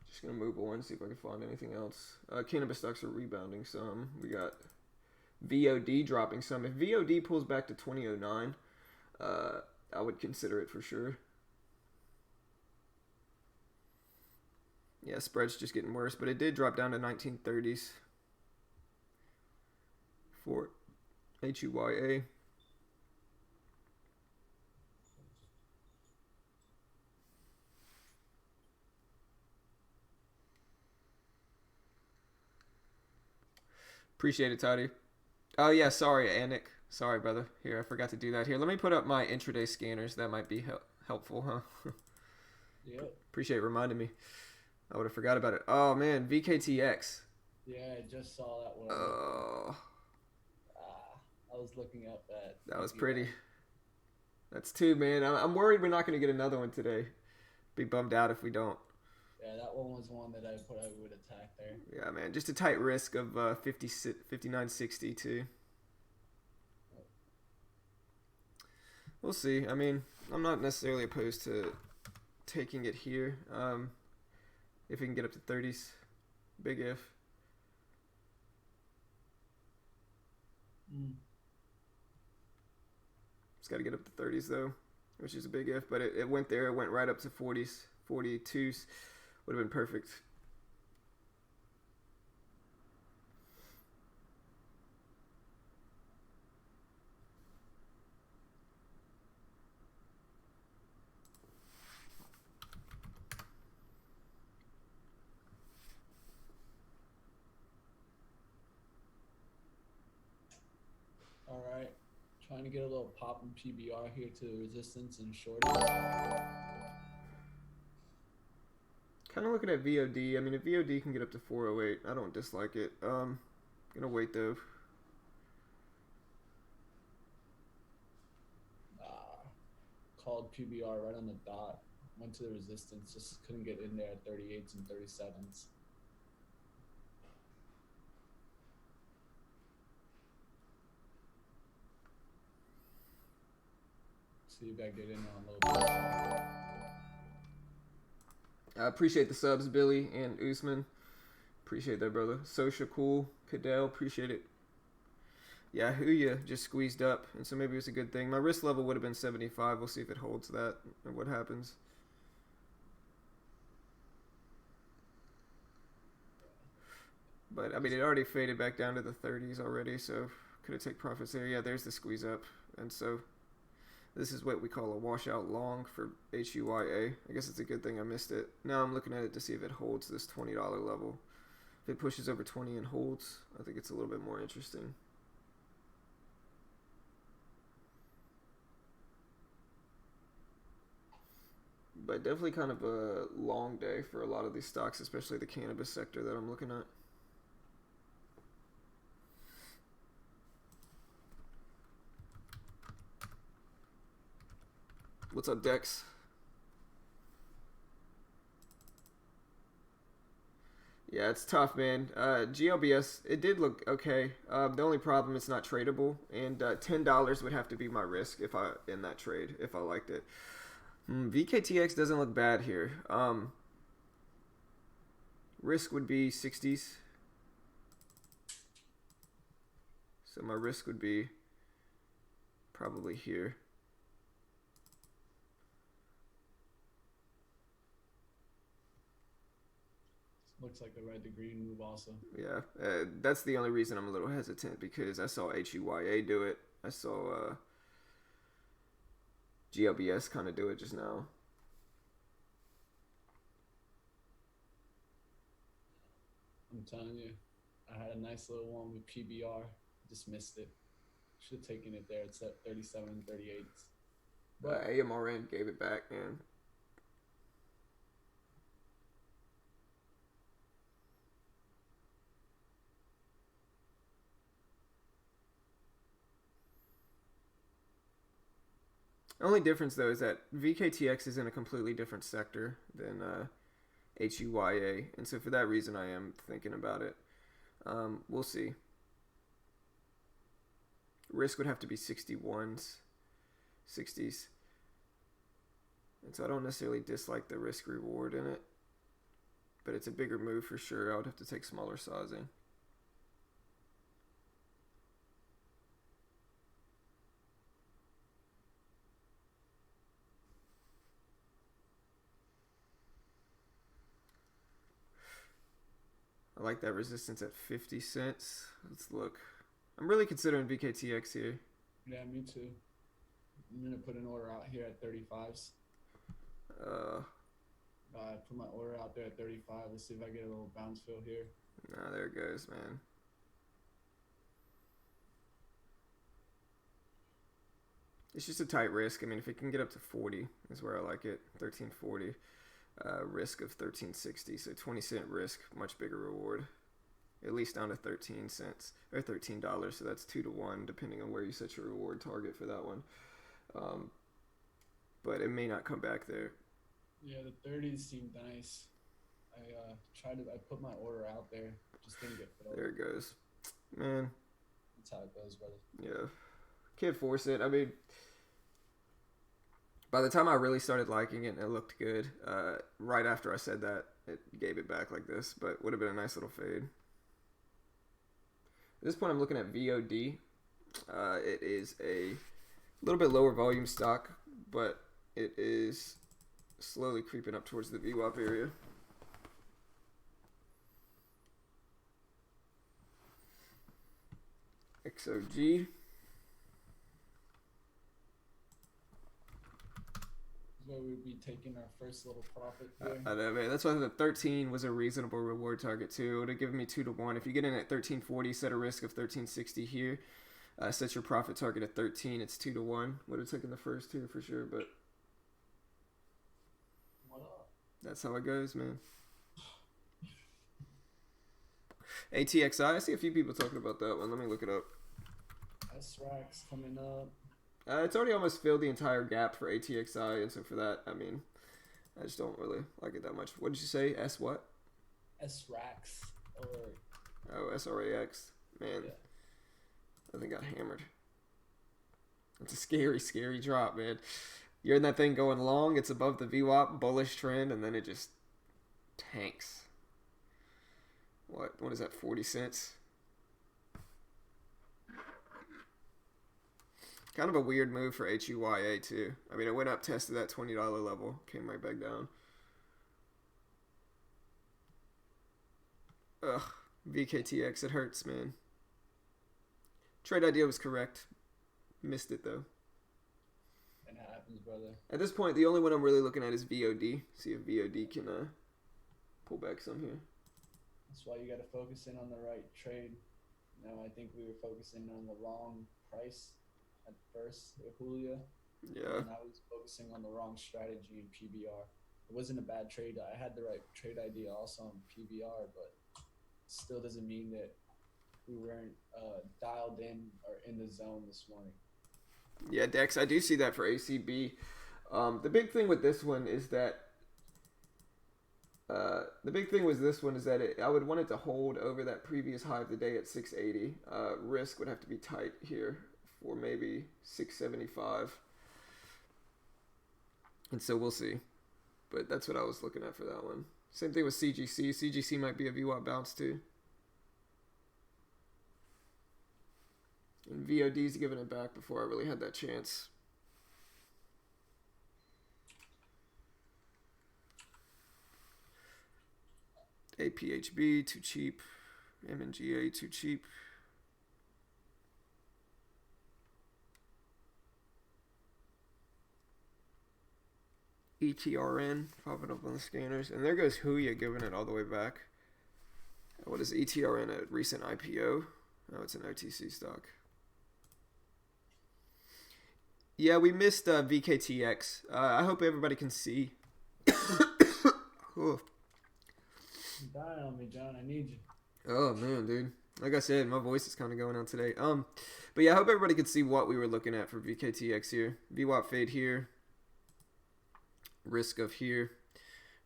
Just gonna move on, see if I can find anything else. Cannabis stocks are rebounding some. We got VOD dropping some. If VOD pulls back to 2009, I would consider it for sure. Yeah, spread's just getting worse, but it did drop down to 1930s for HUYA. Appreciate it, Toddy. Oh, yeah, sorry, Anik. Sorry, brother. Here, I forgot to do that. Here, let me put up my intraday scanners. That might be helpful, huh? Yep. Appreciate reminding me. I would have forgot about it. Oh man, VKTX. Yeah, I just saw that one. Oh, I was looking up that. that was pretty. That's two, man. I'm worried we're not going to get another one today. Be bummed out if we don't. Yeah, that one was one that I put I would attack there. Yeah, man. Just a tight risk of 59.60 too. We'll see. I mean, I'm not necessarily opposed to taking it here. If we can get up to 30s, big if. It's got to get up to 30s though, which is a big if. But it went there. It went right up to 40s, 42s. Would have been perfect. All right, trying to get a little pop in PBR here to resistance and short. Kind of looking at VOD. I mean, if VOD can get up to 408, I don't dislike it. Gonna wait though. Called PBR right on the dot. Went to the resistance, just couldn't get in there at 38s and 37s. See if I get in on a little bit. I appreciate the subs, Billy and Usman. Appreciate that, brother. Social Cool, Cadell, appreciate it. Yeah, Huya just squeezed up, and so maybe it's a good thing. My risk level would have been 75. We'll see if it holds that and what happens. But, I mean, it already faded back down to the 30s already, so could have taken profits there. Yeah, there's the squeeze up. And so this is what we call a washout long for HUYA. I guess it's a good thing I missed it. Now I'm looking at it to see if it holds this $20 level. If it pushes over 20 and holds, I think it's a little bit more interesting. But definitely kind of a long day for a lot of these stocks, especially the cannabis sector that I'm looking at. What's up, Dex? Yeah, it's tough, man. GLBS, it did look okay. The only problem it's not tradable, and $10 would have to be my risk if I in that trade if I liked it. VKTX doesn't look bad here. Risk would be 60s. So my risk would be probably here. Looks like a red to green move also. Yeah, that's the only reason I'm a little hesitant, because I saw HUYA do it. I saw GLBS kind of do it just now. I'm telling you, I had a nice little one with PBR. Just missed it. Should have taken it there. It's at 37, 38. But AMRN gave it back, man. Only difference though is that VKTX is in a completely different sector than HUYA, and so for that reason I am thinking about it. We'll see. Risk would have to be 61s, 60s, and so I don't necessarily dislike the risk reward in it, but it's a bigger move for sure. I would have to take smaller sizing. I like that resistance at 50 cents. Let's look. I'm really considering VKTX here. Yeah, me too. I'm gonna put an order out here at 35s. I put my order out there at 35. Let's see if I get a little bounce fill here. Nah, there it goes, man. It's just a tight risk. I mean, if it can get up to 40 is where I like it. 1340. Risk of 1360. So 20-cent risk, much bigger reward. At least down to 13 cents or $13. So that's 2-1, depending on where you set your reward target for that one. But it may not come back there. Yeah, the 30s seemed nice. I put my order out there, just didn't get filled. There it goes, man. That's how it goes, brother. Yeah, can't force it. I mean, by the time I really started liking it and it looked good, right after I said that, it gave it back like this, but would have been a nice little fade. At this point, I'm looking at VOD. It is a little bit lower volume stock, but it is slowly creeping up towards the VWAP area. XOG. Where we'd be taking our first little profit here. I know, man. That's why the 13 was a reasonable reward target too. It would have given me 2-1. If you get in at 1340, set a risk of 1360 here. Set your profit target at 13. It's 2-1. Would have taken the first two for sure, but What up? that's how it goes, man. ATXI. I see a few people talking about that one. Let me look it up. S-Racks coming up. It's already almost filled the entire gap for ATXI, and so for that, I mean, I just don't really like it that much. What did you say? S what? S-Racks. Or Oh, SRAX. Man, yeah. I think got hammered. It's a scary, scary drop, man. You're in that thing going long. It's above the VWAP bullish trend, and then it just tanks. What is that? 40 cents. Kind of a weird move for HUYA too. I mean, it went up, tested that $20 level, came right back down. Ugh, VKTX, it hurts, man. Trade idea was correct. Missed it though. It happens, brother. At this point, the only one I'm really looking at is VOD. See if VOD can pull back some here. That's why you got to focus in on the right trade. I think we were focusing on the wrong price at first, Julia. Yeah. And I was focusing on the wrong strategy in PBR. It wasn't a bad trade. I had the right trade idea also on PBR, but still doesn't mean that we weren't dialed in or in the zone this morning. Yeah, Dex, I do see that for ACB. The big thing with this one is that I would want it to hold over that previous high of the day at 680. Risk would have to be tight here for maybe 675. And so we'll see. But that's what I was looking at for that one. Same thing with CGC. CGC might be a VWAP bounce too. And VOD's giving it back before I really had that chance. APHB, too cheap. MNGA, too cheap. ETRN, popping up on the scanners. And there goes Huya giving it all the way back. What is ETRN, a recent IPO? Oh, it's an OTC stock. Yeah, we missed VKTX. I hope everybody can see. You're dying on me, John. I need you. Oh man, dude. Like I said, my voice is kind of going out today. But yeah, I hope everybody could see what we were looking at for VKTX here. VWAP fade here. Risk of here.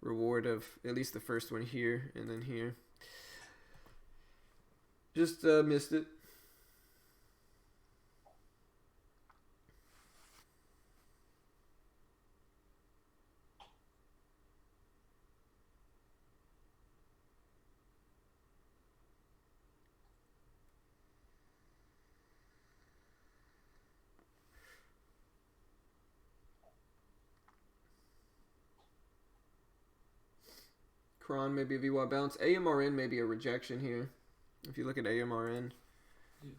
Reward of at least the first one here and then here. Just missed it. Cron maybe a VWAP bounce. AMRN may be a rejection here. If you look at AMRN. Yeah.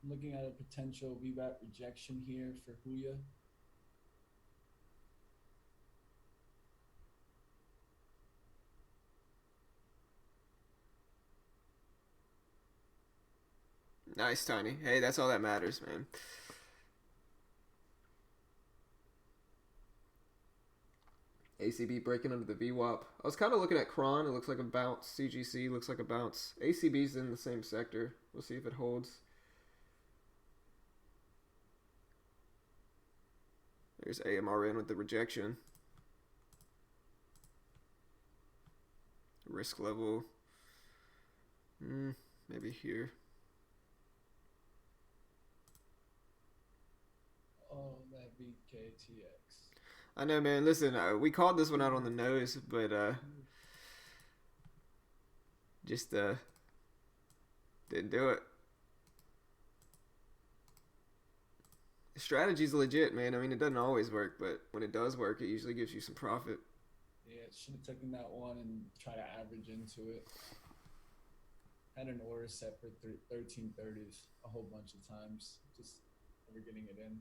I'm looking at a potential VWAP rejection here for Huya. Nice, Tiny. Hey, that's all that matters, man. ACB breaking under the VWAP. I was kind of looking at Cron. It looks like a bounce. CGC looks like a bounce. ACB's in the same sector. We'll see if it holds. There's AMRN with the rejection. Risk level. Maybe here. Oh, that VKTX. I know, man. Listen, we called this one out on the nose, but just didn't do it. The strategy's legit, man. I mean, it doesn't always work, but when it does work, it usually gives you some profit. Yeah, should have taken that one and try to average into it. Had an order set for 1330s a whole bunch of times, just never getting it in.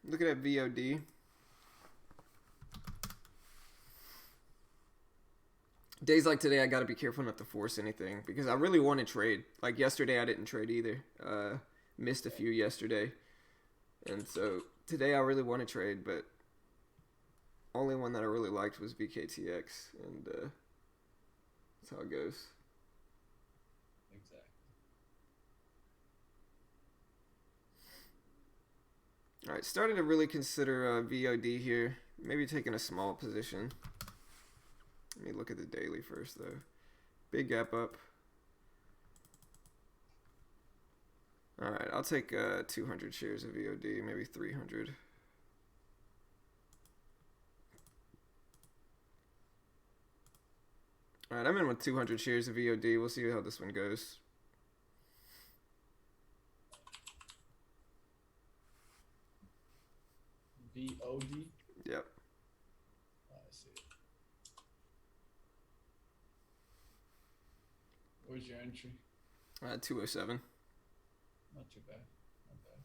Looking at VOD. Days like today, I got to be careful not to force anything because I really want to trade. Like yesterday, I didn't trade either. Missed a few yesterday. And so today I really want to trade, but only one that I really liked was VKTX. And that's how it goes. Exactly. All right, starting to really consider VOD here. Maybe taking a small position. Let me look at the daily first, though. Big gap up. All right, I'll take 200 shares of VOD, maybe 300. All right, I'm in with 200 shares of VOD. We'll see how this one goes. VOD? Yep. Oh, I see it. Where's your entry? 207. Not too bad. Not bad.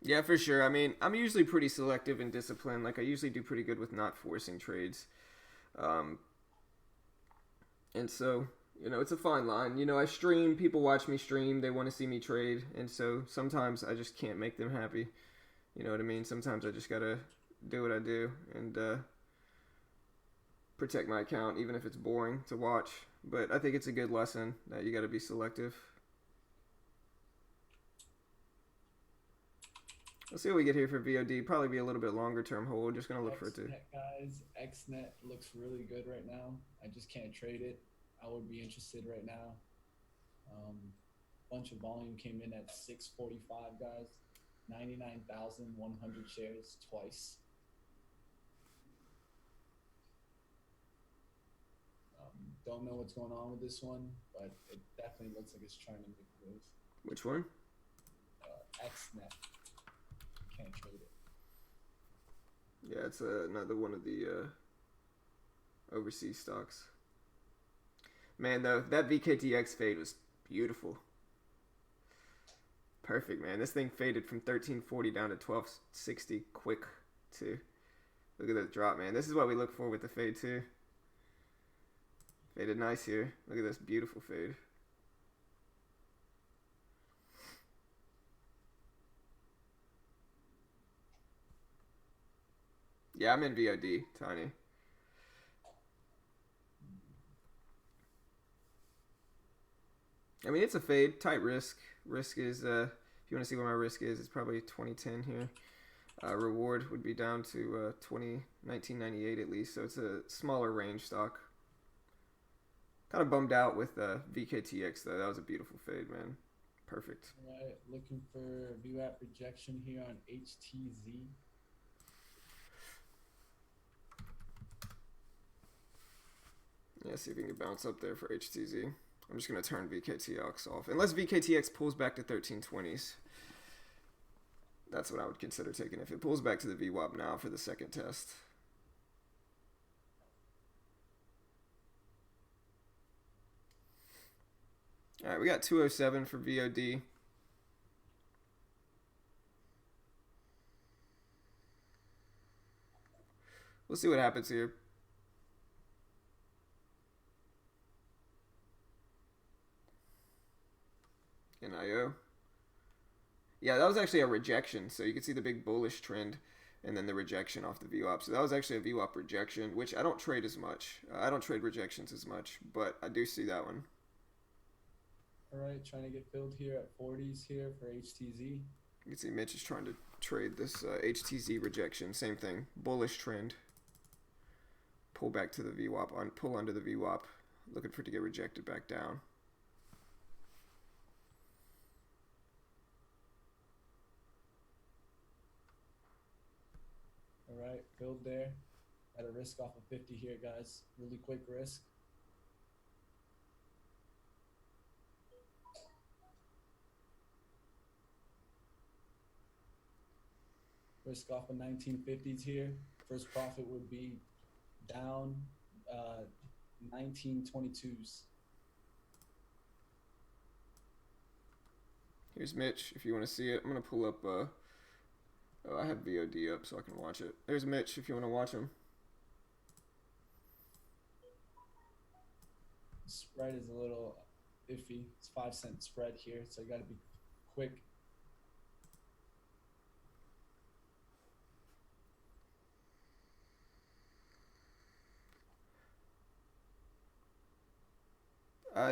Yeah, for sure. I mean, I'm usually pretty selective and disciplined. Like, I usually do pretty good with not forcing trades. And so, you know, it's a fine line. You know, I stream. People watch me stream. They want to see me trade. And so sometimes I just can't make them happy. You know what I mean? Sometimes I just got to do what I do and protect my account, even if it's boring to watch. But I think it's a good lesson that you got to be selective. Let's see what we get here for VOD. Probably be a little bit longer term hold. Just gonna look for it to. XNet, guys, XNet looks really good right now. I just can't trade it. I would be interested right now. Bunch of volume came in at 645, guys. 99,100 shares twice. Don't know what's going on with this one, but it definitely looks like it's trying to make a move. Which one? XNet. Can't trade it. Yeah, it's another one of the overseas stocks. Man, though, that VKTX fade was beautiful. Perfect, man. This thing faded from 1340 down to 1260 quick, too. Look at that drop, man. This is what we look for with the fade, too. Faded nice here. Look at this beautiful fade. Yeah, I'm in VOD, Tiny. I mean, it's a fade, tight risk. Risk is, if you want to see what my risk is, it's probably 2010 here. Reward would be down to 1998 at least, so it's a smaller range stock. Kind of bummed out with VKTX though. That was a beautiful fade, man. Perfect. All right, looking for VWAP rejection here on HTZ. Yeah, see if we can bounce up there for HTZ. I'm just going to turn VKTX off. Unless VKTX pulls back to 1320s. That's what I would consider taking if it pulls back to the VWAP now for the second test. All right, we got 207 for VOD. We'll see what happens here. NIO. Yeah, that was actually a rejection. So you can see the big bullish trend and then the rejection off the VWAP. So that was actually a VWAP rejection, which I don't trade as much. I don't trade rejections as much, but I do see that one. All right, trying to get filled here at 40s here for HTZ. You can see Mitch is trying to trade this HTZ rejection. Same thing. Bullish trend. Pull back to the VWAP. Pull under the VWAP. Looking for it to get rejected back down. All right, filled there. At a risk off of 50 here, guys. Really quick risk. Risk off of 1950s here. First profit would be down 1922s. Here's Mitch if you want to see it. I'm going to pull up. Oh, I have VOD up so I can watch it. There's Mitch if you want to watch him. Spread is a little iffy. It's 5-cent spread here, so you got to be quick.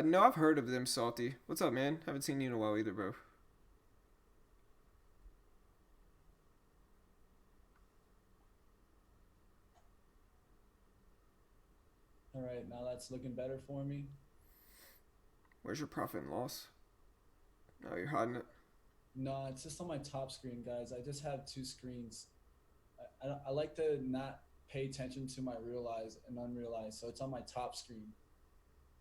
No, I've heard of them, Salty. What's up, man? Haven't seen you in a while either, bro. All right, now that's looking better for me. Where's your profit and loss? Oh, you're hiding it. No, it's just on my top screen, guys. I just have two screens. I like to not pay attention to my realized and unrealized, so it's on my top screen.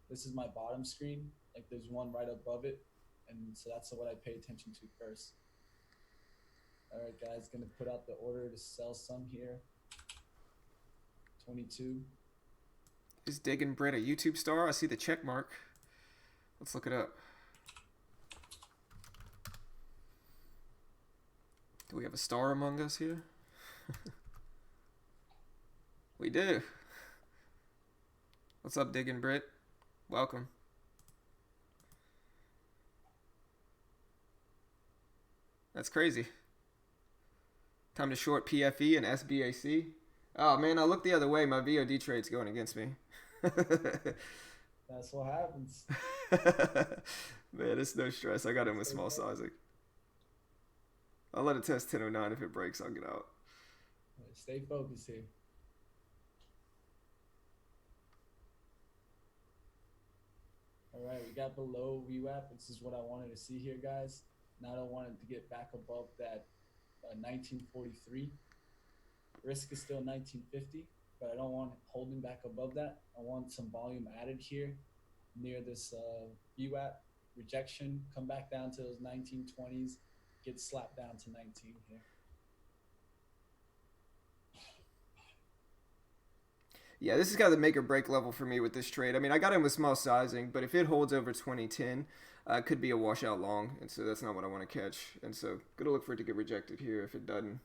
This is my bottom screen. Like there's one right above it, and so that's what I pay attention to first. All right, guys, gonna put out the order to sell some here. 22. Is Diggin' Brit a YouTube star? I see the check mark. Let's look it up. Do we have a star among us here? We do. What's up, Diggin' Brit? Welcome. That's crazy. Time to short PFE and SBAC. Oh man, I looked the other way. My VOD trade's going against me. That's what happens. Man, it's no stress. I got in with small sizing. I'll let it test 1009. If it breaks, I'll get out. Stay focused here. All right, we got below VWAP. This is what I wanted to see here, guys. Now I wanted to get back above that 1943. Risk is still 1950, but I don't want holding back above that. I want some volume added here near this VWAP rejection. Come back down to those 1920s. Get slapped down to 19 here. Yeah, this has got the make or break level for me with this trade. I mean, I got in with small sizing, but if it holds over 2010, it could be a washout long, and so that's not what I want to catch. And so, gonna look for it to get rejected here. If it doesn't,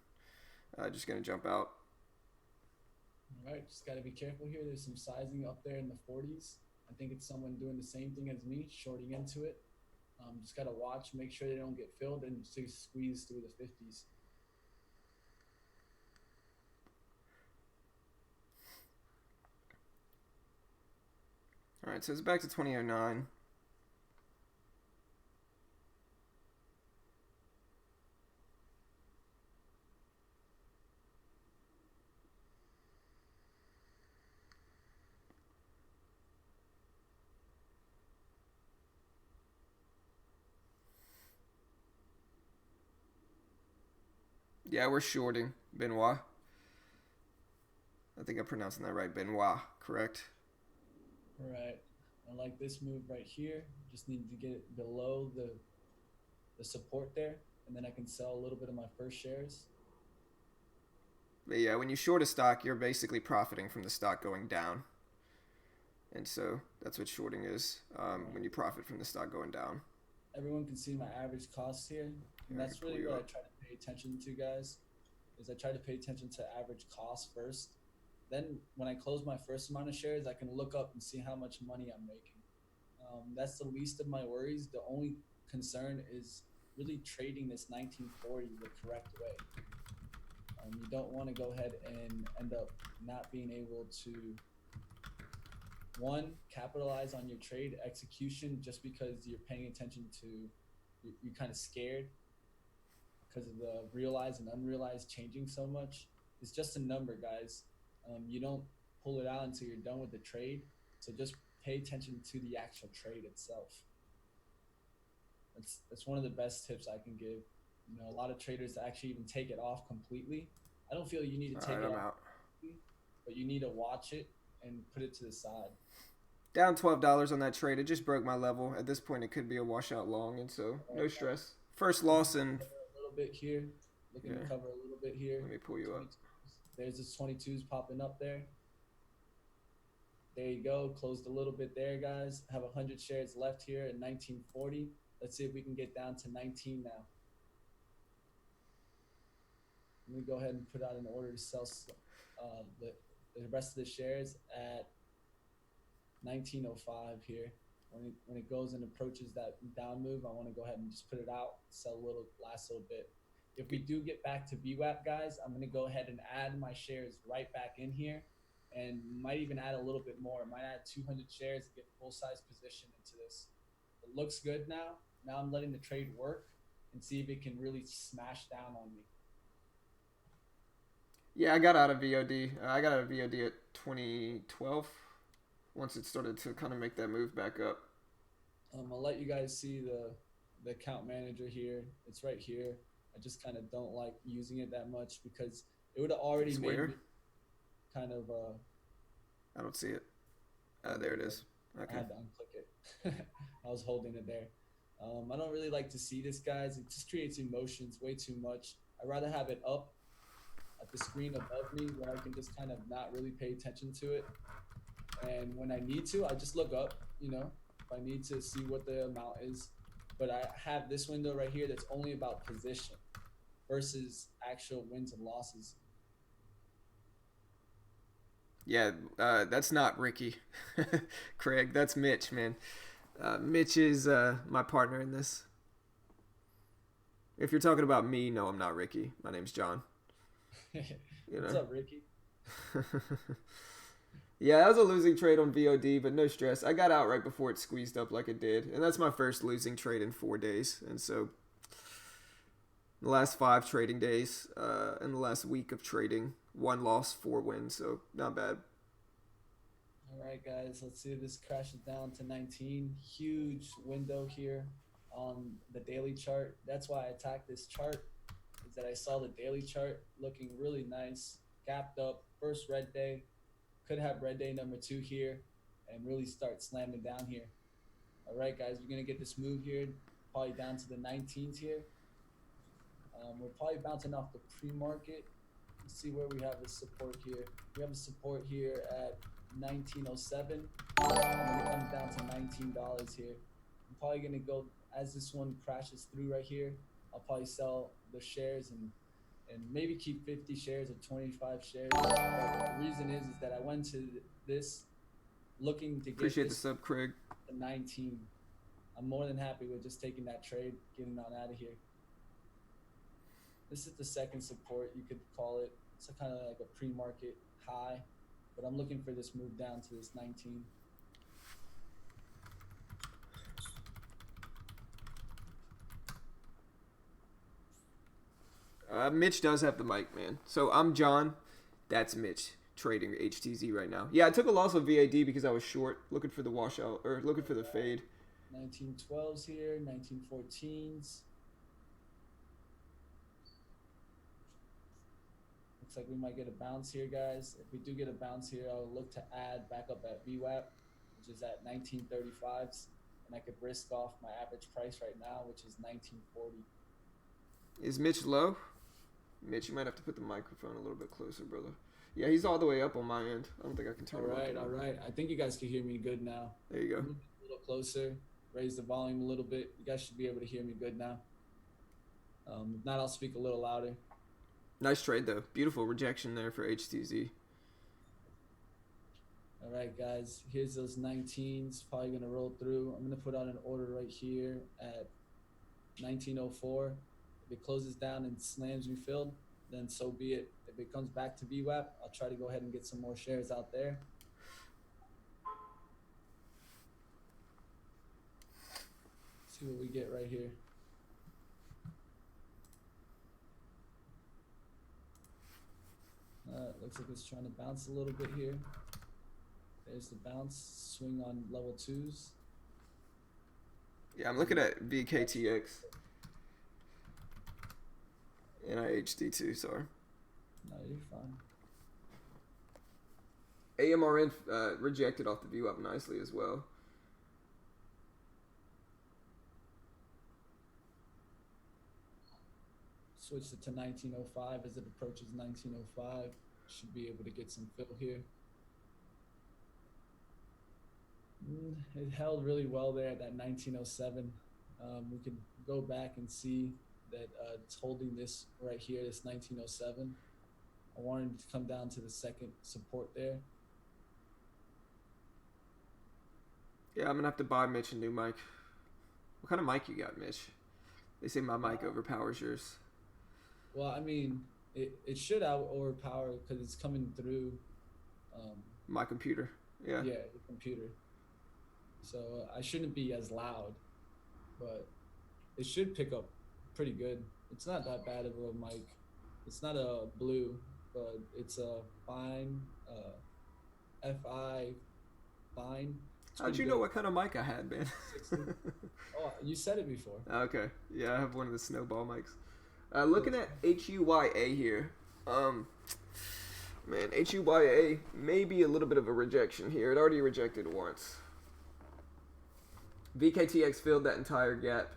just gonna jump out. All right, just gotta be careful here. There's some sizing up there in the 40s. I think it's someone doing the same thing as me, shorting into it. Just gotta watch, make sure they don't get filled and just squeeze through the 50s. All right, so it's back to 2009. Yeah, we're shorting Benoit. I think I'm pronouncing that right. Benoit, correct? All right. I like this move right here. Just need to get it below the support there, and then I can sell a little bit of my first shares. But yeah, when you short a stock, you're basically profiting from the stock going down. And so that's what shorting is, when you profit from the stock going down. Everyone can see my average cost here, and Yeah, I can that's pull really you what I up. try to pay attention to, guys. Is I try to pay attention to average cost first. Then when I close my first amount of shares, I can look up and see how much money I'm making. That's the least of my worries. The only concern is really trading this 1940 the correct way. You don't want to go ahead and end up not being able to, one, capitalize on your trade execution just because you're paying attention to, you're kind of scared because of the realized and unrealized changing so much. It's just a number, guys. You don't pull it out until you're done with the trade. So just pay attention to the actual trade itself. That's one of the best tips I can give. A lot of traders actually even take it off completely. I don't feel you need to All take right, it I'm off out. completely, but you need to watch it and put it to the side. Down $12 on that trade. It just broke my level. At this point, it could be a washout long, and so All no right, stress. First looking loss, to and cover a little bit here. Looking to yeah, cover a little bit here. let me pull you up. 22s. There's this 22s popping up there. There you go. Closed a little bit there, guys. Have 100 shares left here in 1940. Let's see if we can get down to 19 now. Let me go ahead and put out an order to sell the rest of the shares at 1905 here. When it goes and approaches that down move, I want to go ahead and just put it out, sell a little, last little bit. If we do get back to VWAP, guys, I'm going to go ahead and add my shares right back in here, and might even add a little bit more. Might add 200 shares to get full size position into this. It looks good now. Now I'm letting the trade work and see if it can really smash down on me. Yeah, I got out of VOD. I got out of VOD at 2012. Once it started to kind of make that move back up. I'll let you guys see the account manager here. It's right here. I just kind of don't like using it that much because it would have already made me kind of I don't see it. There it is. Okay. I had to unclick it. I was holding it there. I don't really like to see this, guys. It just creates emotions way too much. I'd rather have it up at the screen above me where I can just kind of not really pay attention to it. And when I need to, I just look up, if I need to see what the amount is. But I have this window right here that's only about position versus actual wins and losses. Yeah, that's not Ricky. Craig, that's Mitch, man. Mitch is my partner in this. If you're talking about me, no, I'm not Ricky. My name's John. What's up, Ricky? Yeah, that was a losing trade on VOD, but no stress. I got out right before it squeezed up like it did, and that's my first losing trade in 4 days. And so, the last 5 trading days, and the last week of trading, 1 loss, 4 wins. So not bad. All right, guys. Let's see if this crashes down to 19. Huge window here on the daily chart. That's why I attacked this chart. Is that I saw the daily chart looking really nice, gapped up. First red day. Could have red day number 2 here and really start slamming down here. All right, guys, we're going to get this move here, probably down to the 19s here. We're probably bouncing off the pre-market. Let's see where we have the support here. We have a support here at 1907. And then it comes down to $19 here. I'm probably going to go, as this one crashes through right here, I'll probably sell the shares and maybe keep 50 shares or 25 shares. But the reason is that I went to this looking to get Appreciate this the sub, Craig. to 19. I'm more than happy with just taking that trade, getting on out of here. This is the second support, you could call it. It's kind of like a pre-market high, but I'm looking for this move down to this 19. Mitch does have the mic, man. So I'm John. That's Mitch trading HTZ right now. Yeah, I took a loss on VAD because I was short, looking for the washout or looking for the fade. 1912s here, 1914s. Looks like we might get a bounce here, guys. If we do get a bounce here, I'll look to add back up at VWAP, which is at 1935s, and I could risk off my average price right now, which is 1940. Is Mitch low? Mitch, you might have to put the microphone a little bit closer, brother. Yeah, he's all the way up on my end. I don't think I can turn All him up. right, all right. I think you guys can hear me good now. There you go. Move a little closer, raise the volume a little bit. You guys should be able to hear me good now. If not, I'll speak a little louder. Nice trade though. Beautiful rejection there for HTZ. All right, guys. Here's those 19s. Probably gonna roll through. I'm gonna put out an order right here at 1904. If it closes down and slams refilled, then so be it. If it comes back to VWAP, I'll try to go ahead and get some more shares out there. See what we get right here. Looks like it's trying to bounce a little bit here. There's the bounce, swing on level 2s. Yeah, I'm looking at VKTX. And HD2, sorry. No, you're fine. AMRN rejected off the view up nicely as well. Switch it to 1905 as it approaches 1905. Should be able to get some fill here. It held really well there at that 1907. We can go back and see that it's holding this right here, this 1907. I wanted to come down to the second support there. Yeah, I'm going to have to buy Mitch a new mic. What kind of mic you got, Mitch? They say my mic overpowers yours. Well, I mean, it should overpower because it's coming through my computer. Yeah. Yeah, the computer. So I shouldn't be as loud, but it should pick up pretty good. It's not that bad of a mic. It's not a blue, but it's a fine, FI fine. How'd you know what kind of mic I had, man? Oh, you said it before. Okay. Yeah, I have one of the snowball mics. Looking at HUYA here. Man, HUYA may be a little bit of a rejection here. It already rejected once. VKTX filled that entire gap.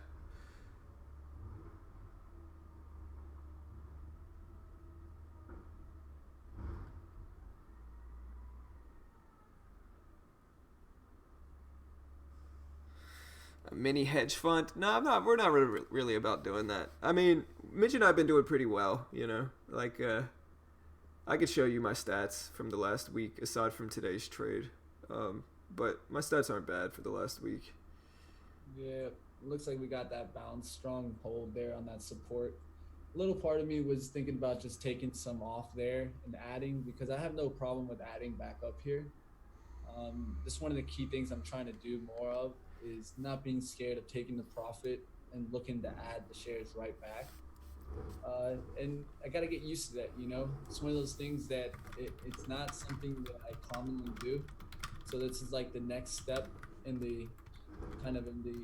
A mini hedge fund? No, I'm not. We're not really about doing that. I mean, Mitch and I have been doing pretty well, you know. Like, I could show you my stats from the last week, aside from today's trade. But my stats aren't bad for the last week. Yeah, looks like we got that bounce, strong hold there on that support. A little part of me was thinking about just taking some off there and adding, because I have no problem with adding back up here. Just one of the key things I'm trying to do more of is not being scared of taking the profit and looking to add the shares right back. And I got to get used to that, you know. It's one of those things that it's not something that I commonly do. So this is like the next step in the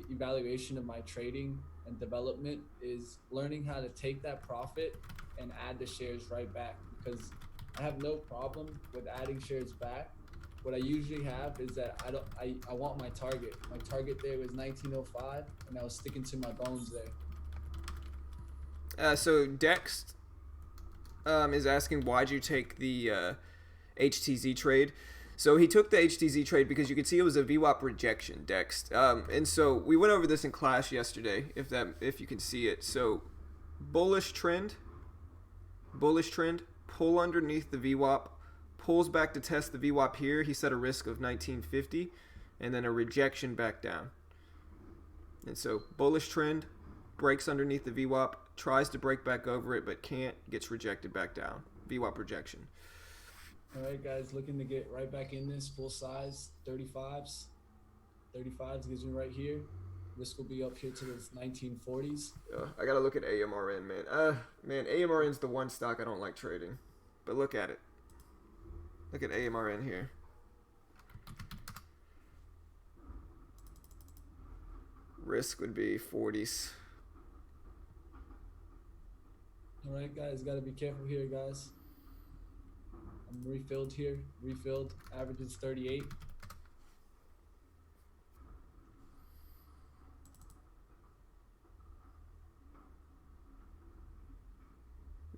evaluation of my trading and development, is learning how to take that profit and add the shares right back, because I have no problem with adding shares back. What I usually have is that I want my target. My target there was 1905, and I was sticking to my bones there. So Dex is asking, why'd you take the HTZ trade? So he took the HTZ trade because you could see it was a VWAP rejection, Dex. And so we went over this in class yesterday, if you can see it. So bullish trend, pull underneath the VWAP, pulls back to test the VWAP here. He set a risk of 1950, and then a rejection back down. And so bullish trend, breaks underneath the VWAP, tries to break back over it, but can't, gets rejected back down. VWAP rejection. All right, guys, looking to get right back in this full size 35s. 35s gives me right here. Risk will be up here to those 1940s. I gotta look at AMRN, man. Man, AMRN's the one stock I don't like trading, but look at it. Look at AMRN here. Risk would be 40s. All right, guys, got to be careful here, guys. I'm refilled here. Refilled. Average is 38.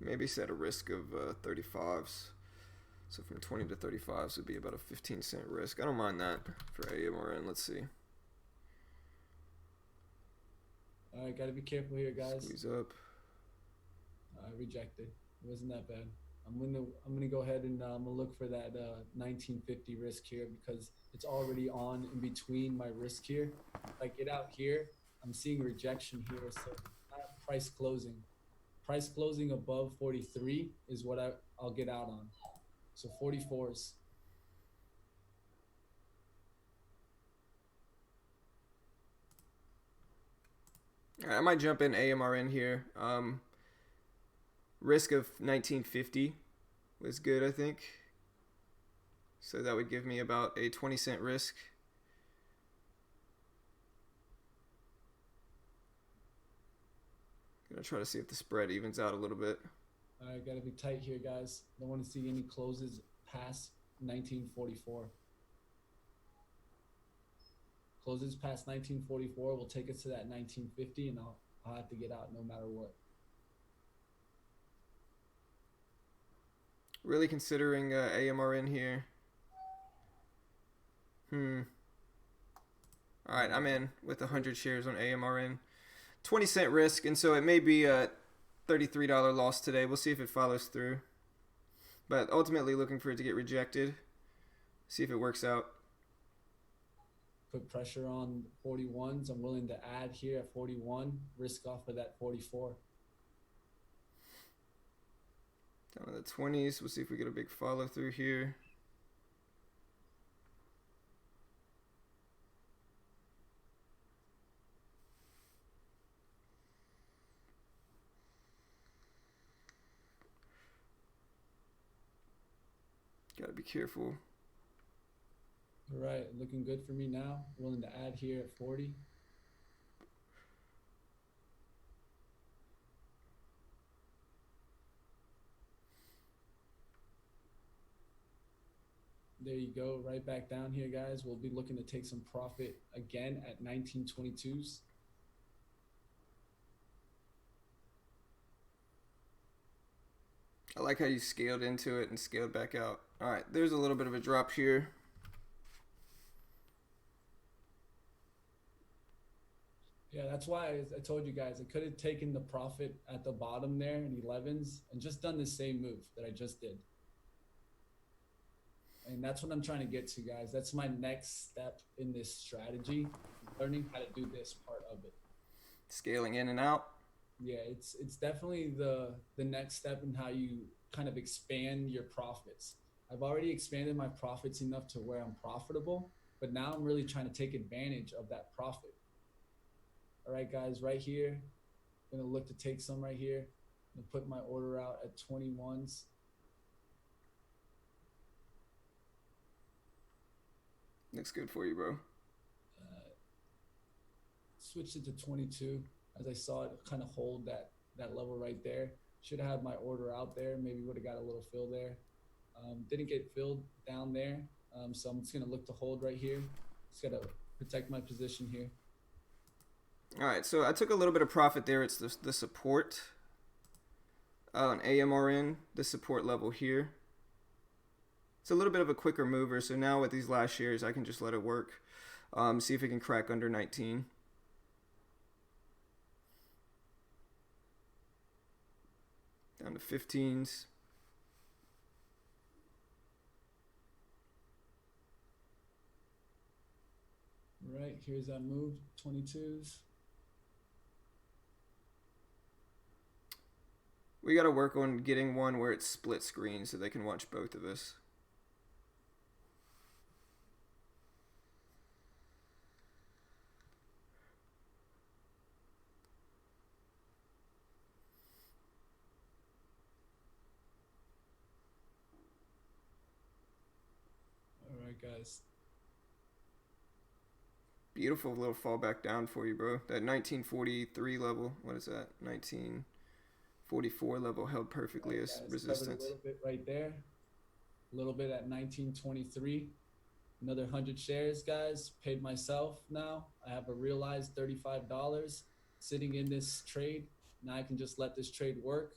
Maybe set a risk of 35s. So from 20 to 35 would be about a 15-cent risk. I don't mind that for AMRN. Let's see. All right, gotta be careful here, guys. Squeeze up. Rejected. It wasn't that bad. I'm gonna go ahead and I'm gonna look for that 1950 risk here because it's already on in between my risk here. If I get out here, I'm seeing rejection here. So price closing. Price closing above 43 is what I'll get out on. So 44s. All right, I might jump in AMRN here. Risk of 1950 was good, I think. So that would give me about a 20-cent risk. Gonna try to see if the spread evens out a little bit. All right, gotta be tight here, guys. Don't want to see any closes past 1944. Closes past 1944 will take us to that 1950, and I'll have to get out no matter what. Really considering AMRN here. All right, I'm in with 100 shares on AMRN. 20-cent risk, and so it may be a $33 loss today. We'll see if it follows through. But ultimately looking for it to get rejected. See if it works out. Put pressure on 41s. I'm willing to add here at 41. Risk off of that 44. Down to the 20s. We'll see if we get a big follow through here. Gotta be careful. All right, looking good for me now. Willing to add here at 40. There you go, right back down here, guys. We'll be looking to take some profit again at 1922s. I like how you scaled into it and scaled back out. All right, there's a little bit of a drop here. Yeah, that's why I told you guys I could have taken the profit at the bottom there in 11s and just done the same move that I just did. And that's what I'm trying to get to, guys. That's my next step in this strategy, learning how to do this part of it. Scaling in and out. Yeah, it's definitely the next step in how you kind of expand your profits. I've already expanded my profits enough to where I'm profitable, but now I'm really trying to take advantage of that profit. All right, guys, right here, I'm gonna look to take some right here and put my order out at 21s. Looks good for you, bro. Switched it to 22 as I saw it kind of hold that level right there. Should have had my order out there. Maybe would have got a little fill there. Didn't get filled down there. So I'm just going to look to hold right here. Just got to protect my position here. All right, so I took a little bit of profit there. It's the support on AMRN, the support level here. It's a little bit of a quicker mover, so now with these last shares, I can just let it work. See if it can crack under 19. Down to 15s. Right, here's that move, 22s. We got to work on getting one where it's split screen so they can watch both of us. All right, guys. Beautiful little fall back down for you, bro. That 1943 level, what is that? 1944 level held perfectly as resistance. A little bit right there. A little bit at 1923. Another 100 shares, guys. Paid myself now. I have a realized $35 sitting in this trade. Now I can just let this trade work.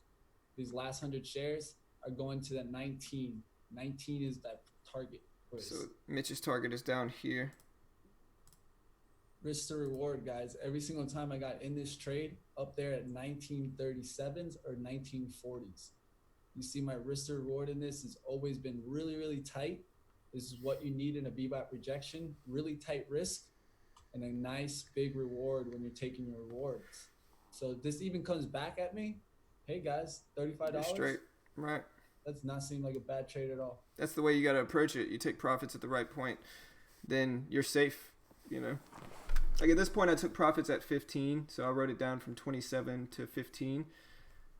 These last 100 shares are going to that 19. 19 is that target So price. Mitch's target is down here. Risk to reward, guys. Every single time I got in this trade, up there at 1937s or 1940s. You see my risk to reward in this has always been really, really tight. This is what you need in a VWAP rejection. Really tight risk and a nice big reward when you're taking your rewards. So this even comes back at me. Hey guys, $35. You're straight. Right. Does not seem like a bad trade at all. That's the way you got to approach it. You take profits at the right point, then you're safe, you know. Like at this point, I took profits at 15, so I wrote it down from 27 to 15,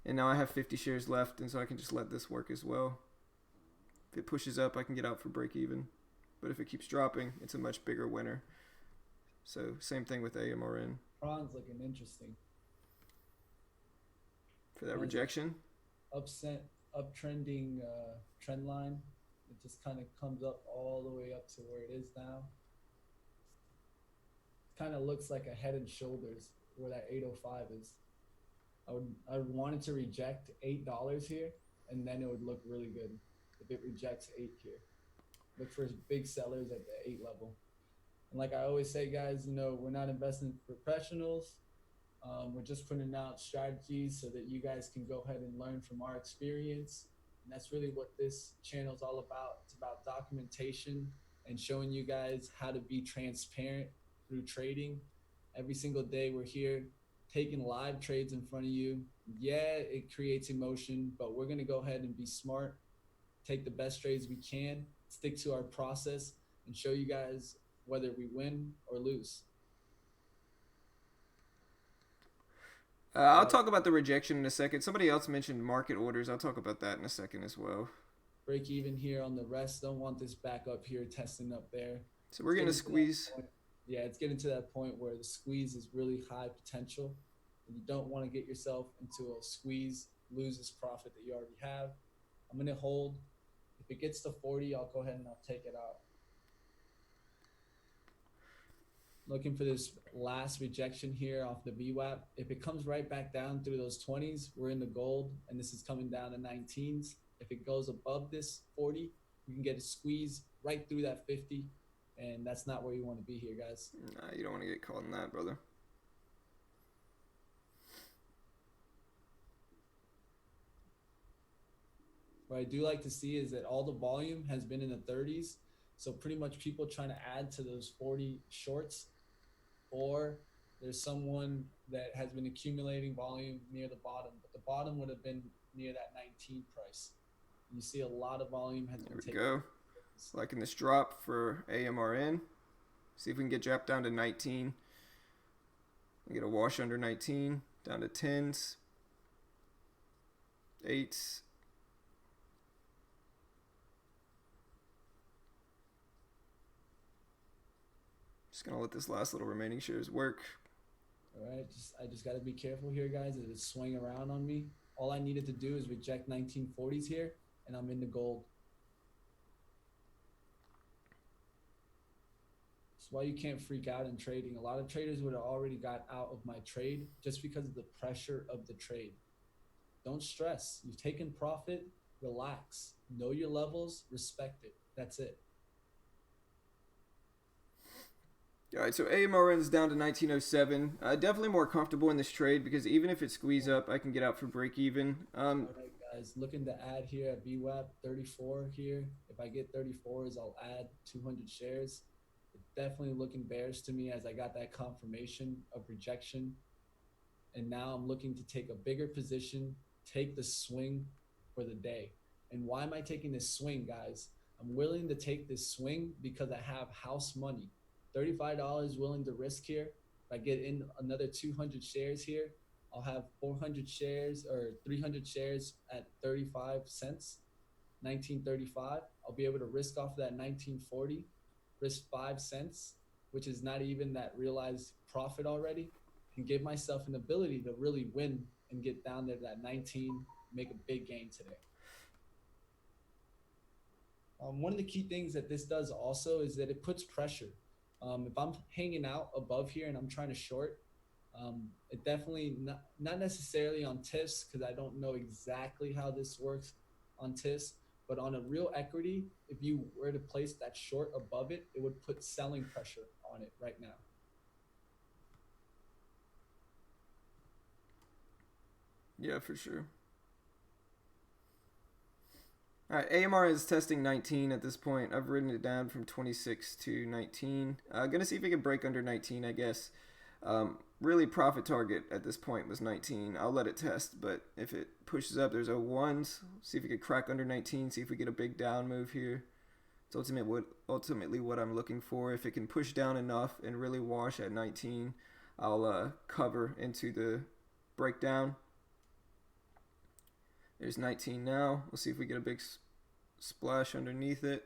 and now I have 50 shares left, and so I can just let this work as well. If it pushes up, I can get out for break even, but if it keeps dropping, it's a much bigger winner. So same thing with AMRN Prawn's looking interesting. for that rejection. Uptrending trend line. It just kind of comes up all the way up to where it is now. Kind of looks like a Head and Shoulders where that 805 is. I would want it to reject $8 here, and then it would look really good. If it rejects 8 here, look for big sellers at the 8 level. And like I always say, guys, you know, we're not investing professionals. We're just putting out strategies so that you guys can go ahead and learn from our experience. And that's really what this channel is all about. It's about documentation and showing you guys how to be transparent through trading. Every single day we're here taking live trades in front of you. Yeah, it creates emotion, but we're going to go ahead and be smart, take the best trades we can, stick to our process, and show you guys whether we win or lose. I'll talk about the rejection in a second. Somebody else mentioned market orders. I'll talk about that in a second as well. Break even here on the rest. Don't want this back up here testing up there. So we're going to squeeze. Yeah, it's getting to that point where the squeeze is really high potential. And you don't want to get yourself into a squeeze, lose this profit that you already have. I'm going to hold. If it gets to 40, I'll go ahead and I'll take it out. Looking for this last rejection here off the VWAP. If it comes right back down through those 20s, we're in the gold, and this is coming down to 19s. If it goes above this 40, you can get a squeeze right through that 50, and that's not where you want to be here, guys. Nah, you don't want to get caught in that, brother. What I do like to see is that all the volume has been in the 30s. So pretty much people trying to add to those 40 shorts, or there's someone that has been accumulating volume near the bottom, but the bottom would have been near that 19 price. You see a lot of volume has been taken. There we go. Liking this drop for AMRN. See if we can get dropped down to 19. Get a wash under 19, down to 10s, 8s. Just gonna let this last little remaining shares work. All right, I just got to be careful here, guys. As it swing around on me, all I needed to do is reject 1940s here, and I'm in the gold. That's why you can't freak out in trading. A lot of traders would have already got out of my trade just because of the pressure of the trade. Don't stress. You've taken profit. Relax. Know your levels. Respect it. That's it. All right, so AMRN is down to 1907. Definitely more comfortable in this trade because even if it squeeze up, I can get out for break even. All right, guys, looking to add here at VWAP 34 here. If I get 34s, I'll add 200 shares. It's definitely looking bearish to me as I got that confirmation of rejection. And now I'm looking to take a bigger position, take the swing for the day. And why am I taking this swing, guys? I'm willing to take this swing because I have house money. $35 willing to risk here. If I get in another 200 shares here, I'll have 400 shares or 300 shares at 35 cents, 1935. I'll be able to risk off that 1940, risk 5 cents, which is not even that realized profit already, and give myself an ability to really win and get down there to that 19, make a big gain today. One of the key things that this does also is that it puts pressure. If I'm hanging out above here and I'm trying to short, it definitely not necessarily on TIFs because I don't know exactly how this works on TIFs, But on a real equity, if you were to place that short above it, it would put selling pressure on it right now. Yeah, for sure. All right, AMR is testing 19 at this point. I've written it down from 26 to 19. Gonna see if it can break under 19, I guess. Really, profit target at this point was 19. I'll let it test, but if it pushes up, there's a ones. See if it could crack under 19. See if we get a big down move here. It's ultimately what I'm looking for. If it can push down enough and really wash at 19, I'll cover into the breakdown. There's 19 now. We'll see if we get a big splash underneath it.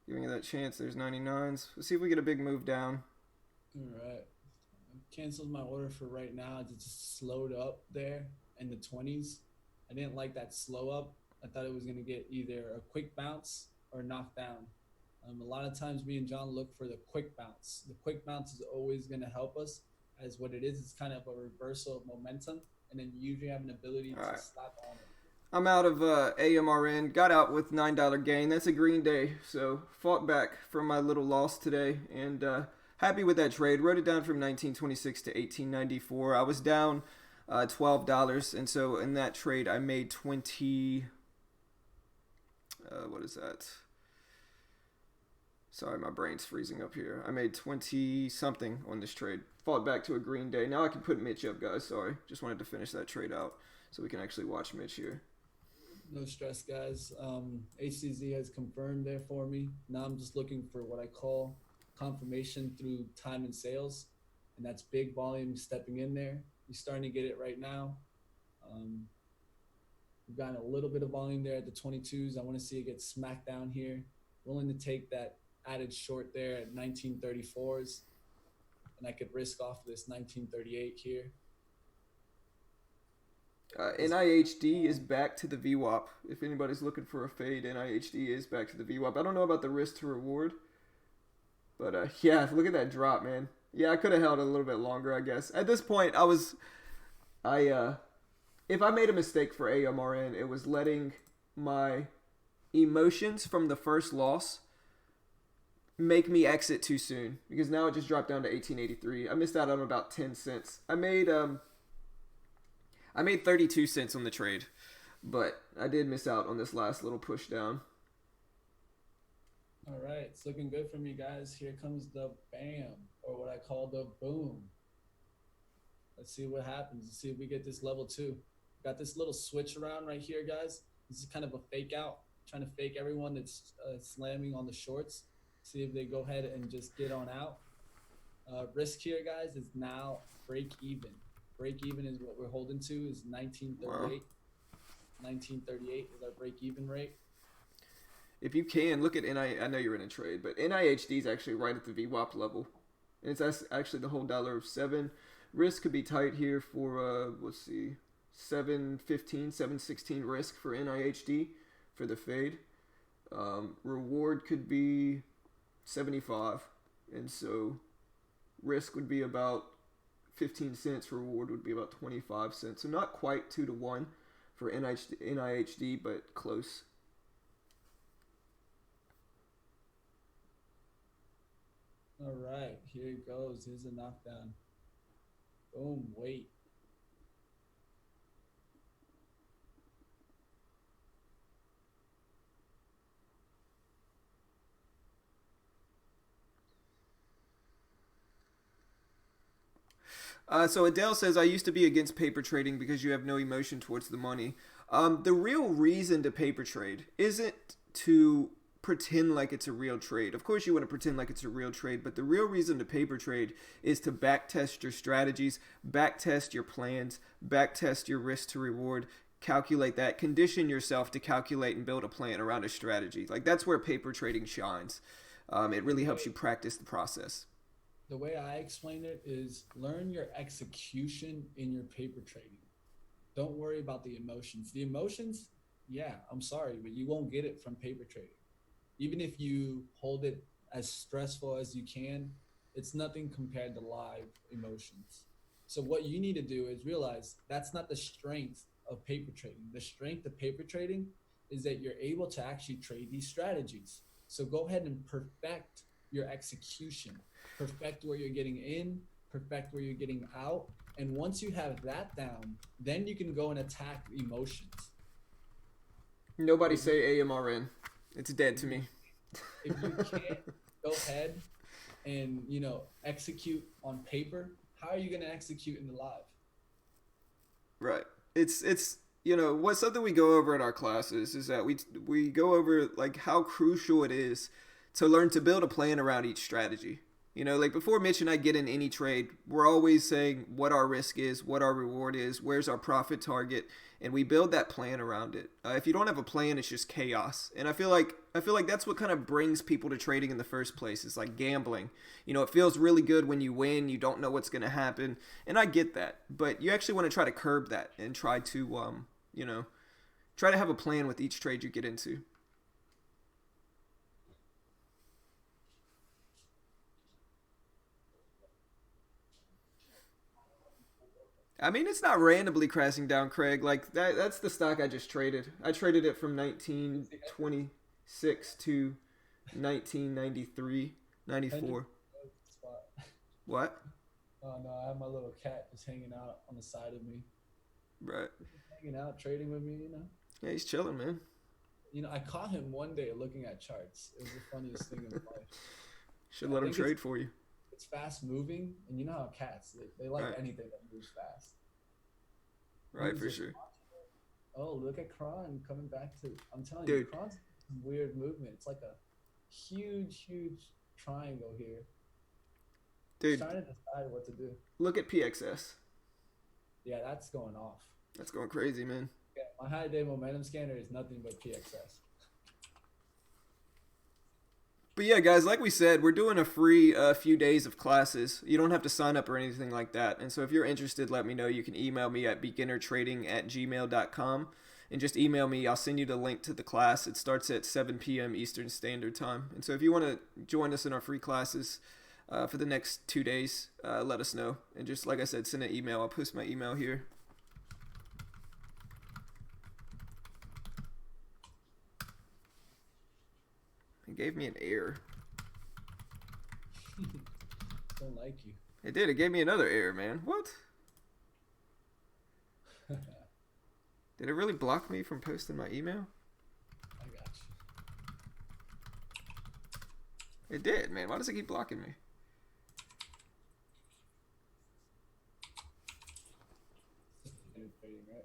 Giving it that chance. There's 99s. Let's see if we get a big move down. All right. I canceled my order for right now. It just slowed up there in the 20s. I didn't like that slow up. I thought it was going to get either a quick bounce or knocked down. A lot of times me and John look for the quick bounce. The quick bounce is always going to help us, as what it is. It's kind of a reversal of momentum, and then you usually have an ability to slap on it. I'm out of AMRN. Got out with $9 gain. That's a green day. So fought back from my little loss today, and happy with that trade. Wrote it down from 1926 to 1894. I was down $12, and so in that trade I made 20. What is that? Sorry, my brain's freezing up here. I made 20 something on this trade. Fought back to a green day. Now I can put Mitch up, guys. Sorry. Just wanted to finish that trade out so we can actually watch Mitch here. No stress, guys. HCZ has confirmed there for me. Now I'm just looking for what I call confirmation through time and sales, and that's big volume stepping in there. You're starting to get it right now. We've gotten a little bit of volume there at the 22s. I want to see it get smacked down here. Willing to take that added short there at 1934s, and I could risk off this 1938 here. NIHD is back to the VWAP. If anybody's looking for a fade, NIHD is back to the VWAP. I don't know about the risk to reward, but yeah, look at that drop, man. Yeah, I could have held it a little bit longer, I guess. At this point, if I made a mistake for AMRN, it was letting my emotions from the first loss make me exit too soon, because now it just dropped down to 1883. I missed out on about 10 cents. I made 32 cents on the trade, but I did miss out on this last little push down. All right, it's looking good for me, guys. Here comes the bam, or what I call the boom. Let's see what happens. Let's see if we get this level 2. Got this little switch around right here, guys. This is kind of a fake out, trying to fake everyone that's slamming on the shorts. See if they go ahead and just get on out. Risk here, guys, is now break even. Break even is what we're holding to, is 1938. Wow. 1938 is our break even rate. If you can, look at I know you're in a trade, but NIHD is actually right at the VWAP level. And it's actually the whole $7. Risk could be tight here for, let's see, 715, 716 risk for NIHD for the fade. Reward could be 75, and so risk would be about 15 cents, reward would be about 25 cents, so not quite 2 to 1 for NIHD, but close. All right, here it goes. Here's a knockdown. Boom, wait. So Adele says, I used to be against paper trading because you have no emotion towards the money. The real reason to paper trade isn't to pretend like it's a real trade. Of course you want to pretend like it's a real trade, but the real reason to paper trade is to backtest your strategies, backtest your plans, backtest your risk to reward, calculate that, condition yourself to calculate and build a plan around a strategy. Like, that's where paper trading shines. It really helps you practice the process. The way I explain it is learn your execution in your paper trading. Don't worry about the emotions. The emotions, yeah, I'm sorry, but you won't get it from paper trading. Even if you hold it as stressful as you can, it's nothing compared to live emotions. So what you need to do is realize that's not the strength of paper trading. The strength of paper trading is that you're able to actually trade these strategies. So go ahead and perfect your execution, perfect where you're getting in, perfect where you're getting out. And once you have that down, then you can go and attack emotions. Nobody If you, say AMRN. It's dead to me. if you can't go ahead and execute on paper, how are you going to execute in the live? Right. It's what's something we go over in our classes is that we go over like how crucial it is to learn to build a plan around each strategy. Like before Mitch and I get in any trade, we're always saying what our risk is, what our reward is, where's our profit target, and we build that plan around it. If you don't have a plan, it's just chaos. And I feel like that's what kind of brings people to trading in the first place. It's like gambling. It feels really good when you win. You don't know what's going to happen, and I get that. But you actually want to try to curb that and try to try to have a plan with each trade you get into. I mean, it's not randomly crashing down, Craig. Like that's the stock I just traded. I traded it from 1926 to 1993, 94. What? Oh no, I have my little cat just hanging out on the side of me, Right. hanging out, trading with me. Yeah, he's chilling, man. I caught him one day looking at charts. It was the funniest thing in life. Should I let him think trade for you. it's fast moving, and you know how cats they like Right. anything that moves fast. He Right, was for just sure. oh, look at Kron coming back to. I'm telling you, Dude. Kron's weird movement. It's like a huge triangle here. He's Dude, trying to decide what to do. look at PXS. Yeah, that's going off. That's going crazy, man. Yeah, my high day momentum scanner is nothing but PXS. But yeah, guys, like we said, we're doing a free few days of classes. You don't have to sign up or anything like that. And so if you're interested, let me know. You can email me at beginnertrading@gmail.com and just email me. I'll send you the link to the class. It starts at 7 p.m. Eastern Standard Time. And so if you want to join us in our free classes for the next 2 days, let us know. And just like I said, send an email. I'll post my email here. It gave me an error. Don't like you. It did. It gave me another error, man. What? Did it really block me from posting my email? I got you. It did, man. Why does it keep blocking me? Beginner trading, right?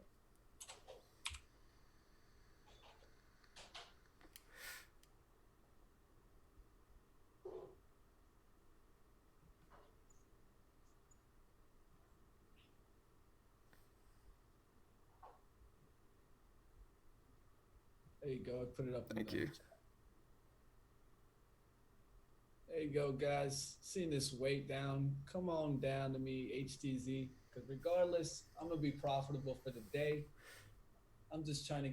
There you go. I put it up. Thank you. There you go, guys. Seeing this weight down. Come on down to me, HTZ. Because regardless, I'm going to be profitable for the day. I'm just trying to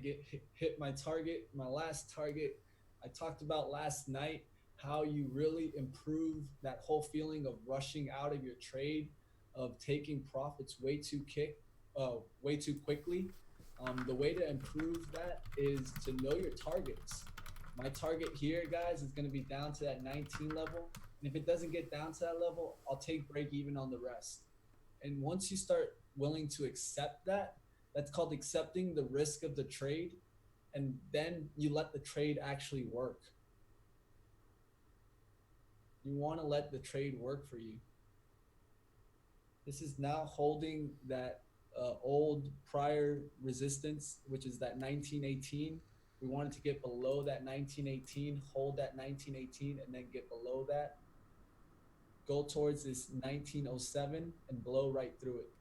hit my target, my last target. I talked about last night how you really improve that whole feeling of rushing out of your trade, of taking profits way too quickly. The way to improve that is to know your targets. My target here, guys, is going to be down to that 19 level. And if it doesn't get down to that level, I'll take break even on the rest. And once you start willing to accept that, that's called accepting the risk of the trade. And then you let the trade actually work. You want to let the trade work for you. This is now holding that old prior resistance, which is that 1918. We wanted to get below that 1918, hold that 1918, and then get below that. Go towards this 1907 and blow right through it.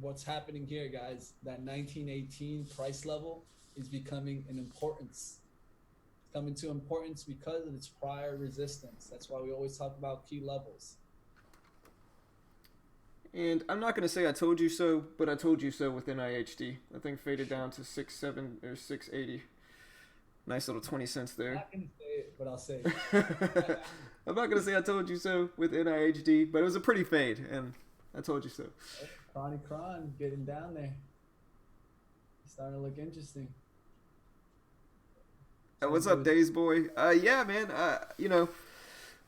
What's happening here, guys? That 1918 price level is becoming an importance. It's coming to importance because of its prior resistance. That's why we always talk about key levels. And I'm not going to say I told you so, but I told you so with NIHD. I think faded down to 6.7 or 6.80. Nice little 20 cents I'm there. not gonna say it, but I'll say it. I'm not gonna say I told you so with NIHD, but it was a pretty fade, and I told you so. Cronny Cron getting down there. It's starting to look interesting. What's Same up, dude. Days Boy? Yeah, man.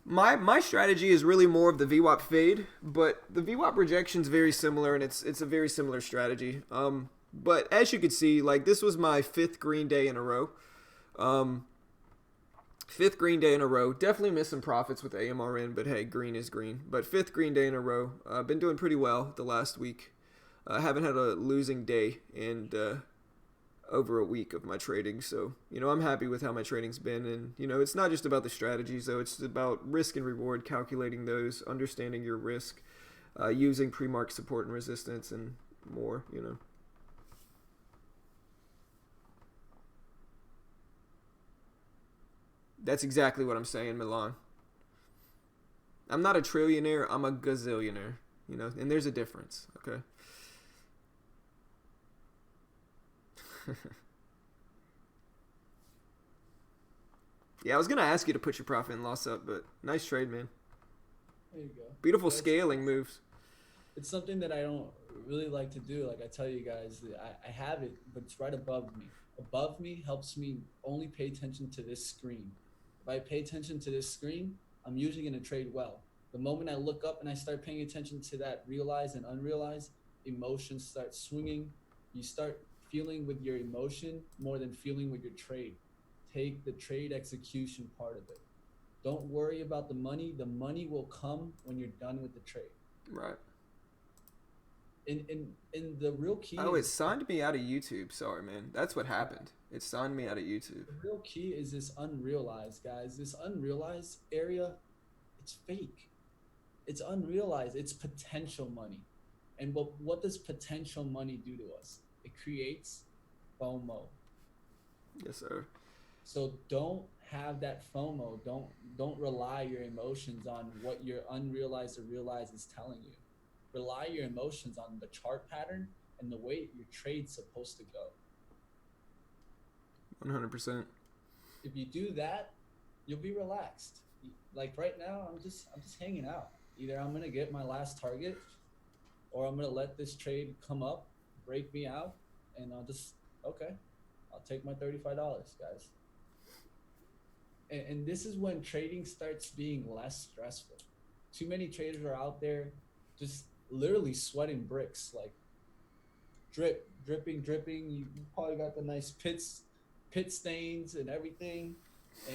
My strategy is really more of the VWAP fade, but the VWAP rejection is very similar, and it's a very similar strategy. But as you could see, like this was my fifth green day in a row. Um, Fifth green day in a row. Definitely missed some profits with AMRN, but hey, green is green. But fifth green day in a row. Been doing pretty well the last week. Haven't had a losing day in over a week of my trading. So, I'm happy with how my trading's been. And, it's not just about the strategies, though. It's about risk and reward, calculating those, understanding your risk, using pre-market support and resistance, and more. That's exactly what I'm saying, Milan. I'm not a trillionaire. I'm a gazillionaire. And there's a difference. Okay. Yeah, I was gonna ask you to put your profit and loss up, but nice trade, man. There you go. Beautiful Yeah, scaling moves. it's something that I don't really like to do. Like I tell you guys, I have it, but it's right above me. Above me helps me only pay attention to this screen. If I pay attention to this screen, I'm usually going to trade well. The moment I look up and I start paying attention to that realized and unrealized, emotions start swinging. You start feeling with your emotion more than feeling with your trade. Take the trade execution part of it. Don't worry about the money. The money will come when you're done with the trade. Right. And the real key Oh, it is signed me out of YouTube. Sorry, man. That's what happened. It signed me out of YouTube. the real key is this unrealized, guys. This unrealized area, it's fake. It's unrealized. It's potential money. And what does potential money do to us? It creates FOMO. Yes, sir. So don't have that FOMO. Don't rely your emotions on what your unrealized or realized is telling you. Rely your emotions on the chart pattern and the way your trade's supposed to go. 100%. If you do that, you'll be relaxed. Like right now, I'm just hanging out. Either I'm gonna get my last target, or I'm gonna let this trade come up, break me out, and I'll take my $35, guys. And this is when trading starts being less stressful. Too many traders are out there just literally sweating bricks, like dripping. You probably got the nice pit stains and everything.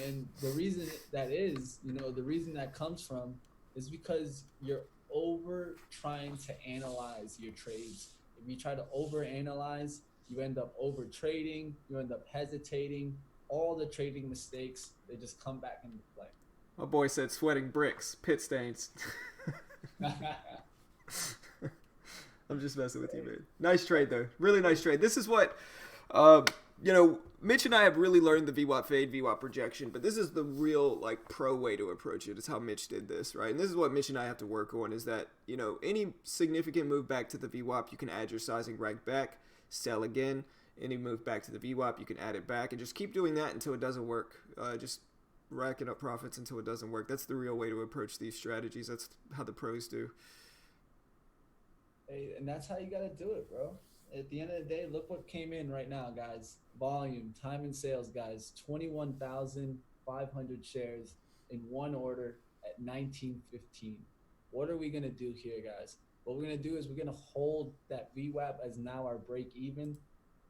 And the reason that is, the reason that comes from is because you're over trying to analyze your trades. If you try to over analyze, you end up over trading, you end up hesitating. All the trading mistakes, they just come back into play. My boy said sweating bricks, pit stains. I'm just messing with you, man. Nice trade, though. Really nice trade. This is what, Mitch and I have really learned the VWAP fade, VWAP projection, but this is the real, pro way to approach it. Is how Mitch did this, right? And this is what Mitch and I have to work on is that, any significant move back to the VWAP, you can add your sizing right back, sell again. Any move back to the VWAP, you can add it back, and just keep doing that until it doesn't work. Just racking up profits until it doesn't work. That's the real way to approach these strategies. That's how the pros do. Hey, and that's how you got to do it, bro. At the end of the day, look what came in right now, guys. Volume, time and sales, guys. 21,500 shares in one order at 19.15. What are we going to do here, guys? What we're going to do is we're going to hold that VWAP as now our break even.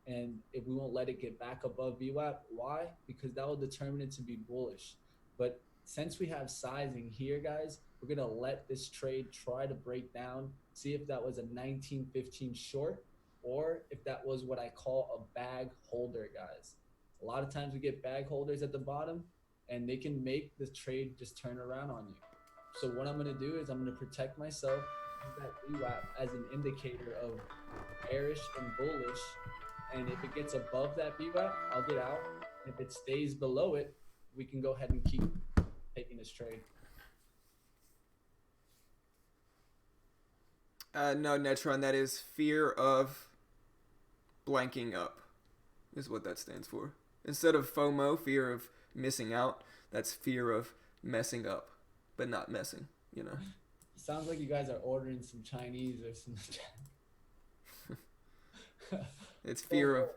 And if we won't let it get back above VWAP, why? Because that will determine it to be bullish. But since we have sizing here, guys, we're going to let this trade try to break down, see if that was a 19.15 short or if that was what I call a bag holder, guys. A lot of times we get bag holders at the bottom and they can make the trade just turn around on you. So what I'm going to do is I'm going to protect myself, use that VWAP as an indicator of bearish and bullish. And if it gets above that VWAP, I'll get out. If it stays below it, we can go ahead and keep taking this trade. No, Netron, that is fear of blanking up, is what that stands for. Instead of FOMO, fear of missing out, that's fear of messing up, but not messing, you know. Sounds like you guys are ordering some Chinese or some. It's fear of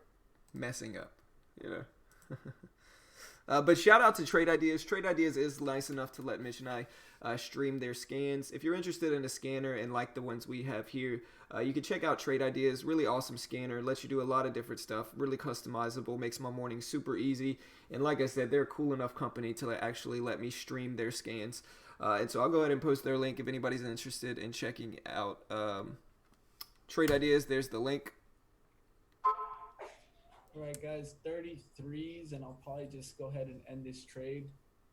messing up, you know. But shout out to Trade Ideas. Trade Ideas is nice enough to let Mitch and I stream their scans. If you're interested in a scanner and like the ones we have here, you can check out Trade Ideas. Really awesome scanner. Lets you do a lot of different stuff. Really customizable. Makes my morning super easy. And like I said, they're a cool enough company to actually let me stream their scans. And so I'll go ahead and post their link if anybody's interested in checking out Trade Ideas. There's the link. All right, guys, 33s, and I'll probably just go ahead and end this trade.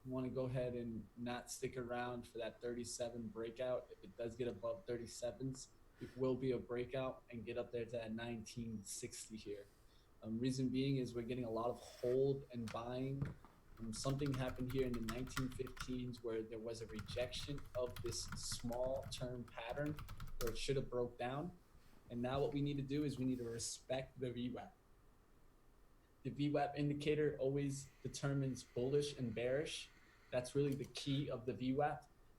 I want to go ahead and not stick around for that 37 breakout. If it does get above 37s, it will be a breakout and get up there to that 1960 here. Reason being is we're getting a lot of hold and buying. Something happened here in the 1915s where there was a rejection of this small term pattern where it should have broke down. And now what we need to do is we need to respect the VWAP. The VWAP indicator always determines bullish and bearish. That's really the key of the VWAP.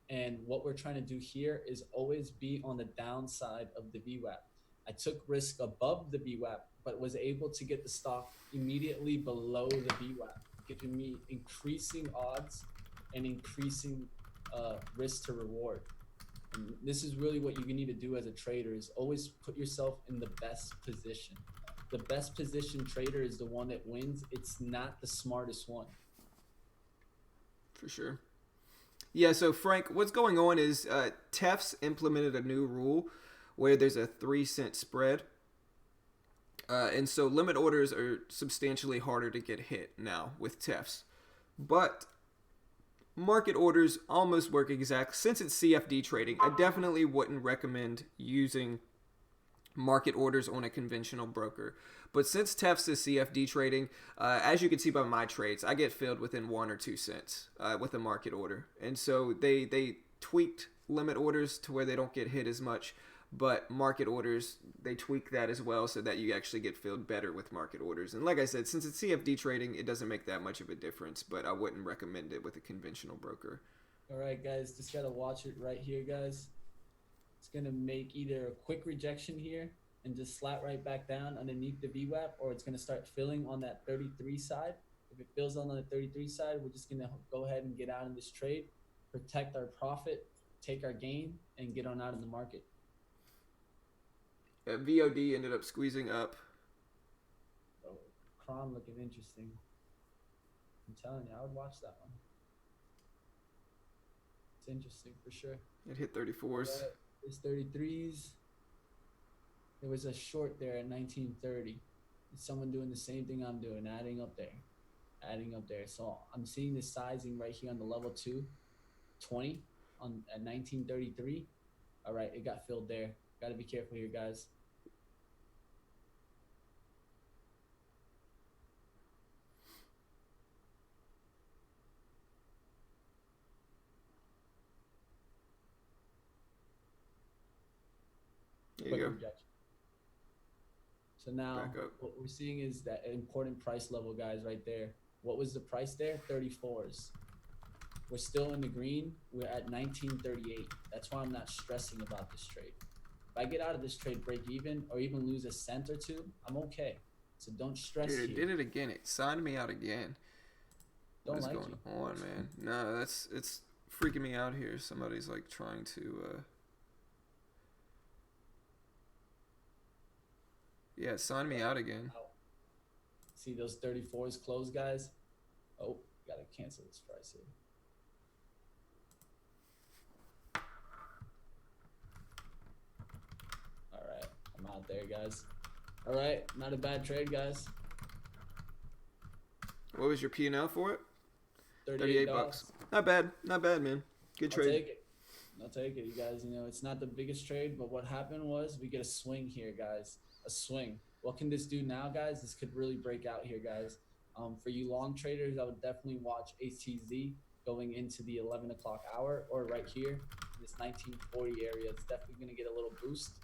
And what we're trying to do here is always be on the downside of the VWAP. I took risk above the VWAP, but was able to get the stock immediately below the VWAP, giving me increasing odds and increasing risk to reward. And this is really what you need to do as a trader is always put yourself in the best position. The best position trader is the one that wins. It's not the smartest one. For sure. Yeah, so Frank, what's going on is TEFs implemented a new rule where there's a 3-cent spread. And so limit orders are substantially harder to get hit now with TEFs. But market orders almost work exact. Since it's CFD trading, I definitely wouldn't recommend using market orders on a conventional broker. But since TEFs is CFD trading, as you can see by my trades, I get filled within 1 or 2 cents with a market order. And so they tweaked limit orders to where they don't get hit as much. But market orders, they tweak that as well so that you actually get filled better with market orders. And like I said, since it's CFD trading, it doesn't make that much of a difference. But I wouldn't recommend it with a conventional broker. All right, guys, just got to watch it right here, guys. It's going to make either a quick rejection here and just slap right back down underneath the VWAP, or it's going to start filling on that 33 side. If it fills on the 33 side, we're just going to go ahead and get out of this trade, protect our profit, take our gain, and get on out of the market. VOD ended up squeezing up. Oh, Cron looking interesting. I'm telling you, I would watch that one. It's interesting for sure. It hit 34s. It's 33s. There was a short there at 1930. It's someone doing the same thing I'm doing, adding up there. So I'm seeing the sizing right here on the level 2, 20 at 1933. All right, it got filled there. Got to be careful here, guys. There you go. Rejection. So now what we're seeing is that important price level, guys, right there. What was the price there? 34s. We're still in the green. We're at 1938. That's why I'm not stressing about this trade. If I get out of this trade, break even, or even lose a cent or two, I'm okay. So don't stress. Dude, it did it again. It signed me out again. What is going on, man? No, it's freaking me out here. Somebody's like trying to. Yeah, sign me out again. See those 34s close, guys? Oh, gotta cancel this price here. All right, I'm out there, guys. All right, not a bad trade, guys. What was your P&L for it? $38. Not bad, man. Good trade. I'll take it, you guys. You know, it's not the biggest trade, but what happened was we get a swing here, guys. A swing. What can this do now, guys? This could really break out here, guys. For you long traders, I would definitely watch HTZ going into the 11 o'clock hour, or right here, this 1940 area. It's definitely going to get a little boost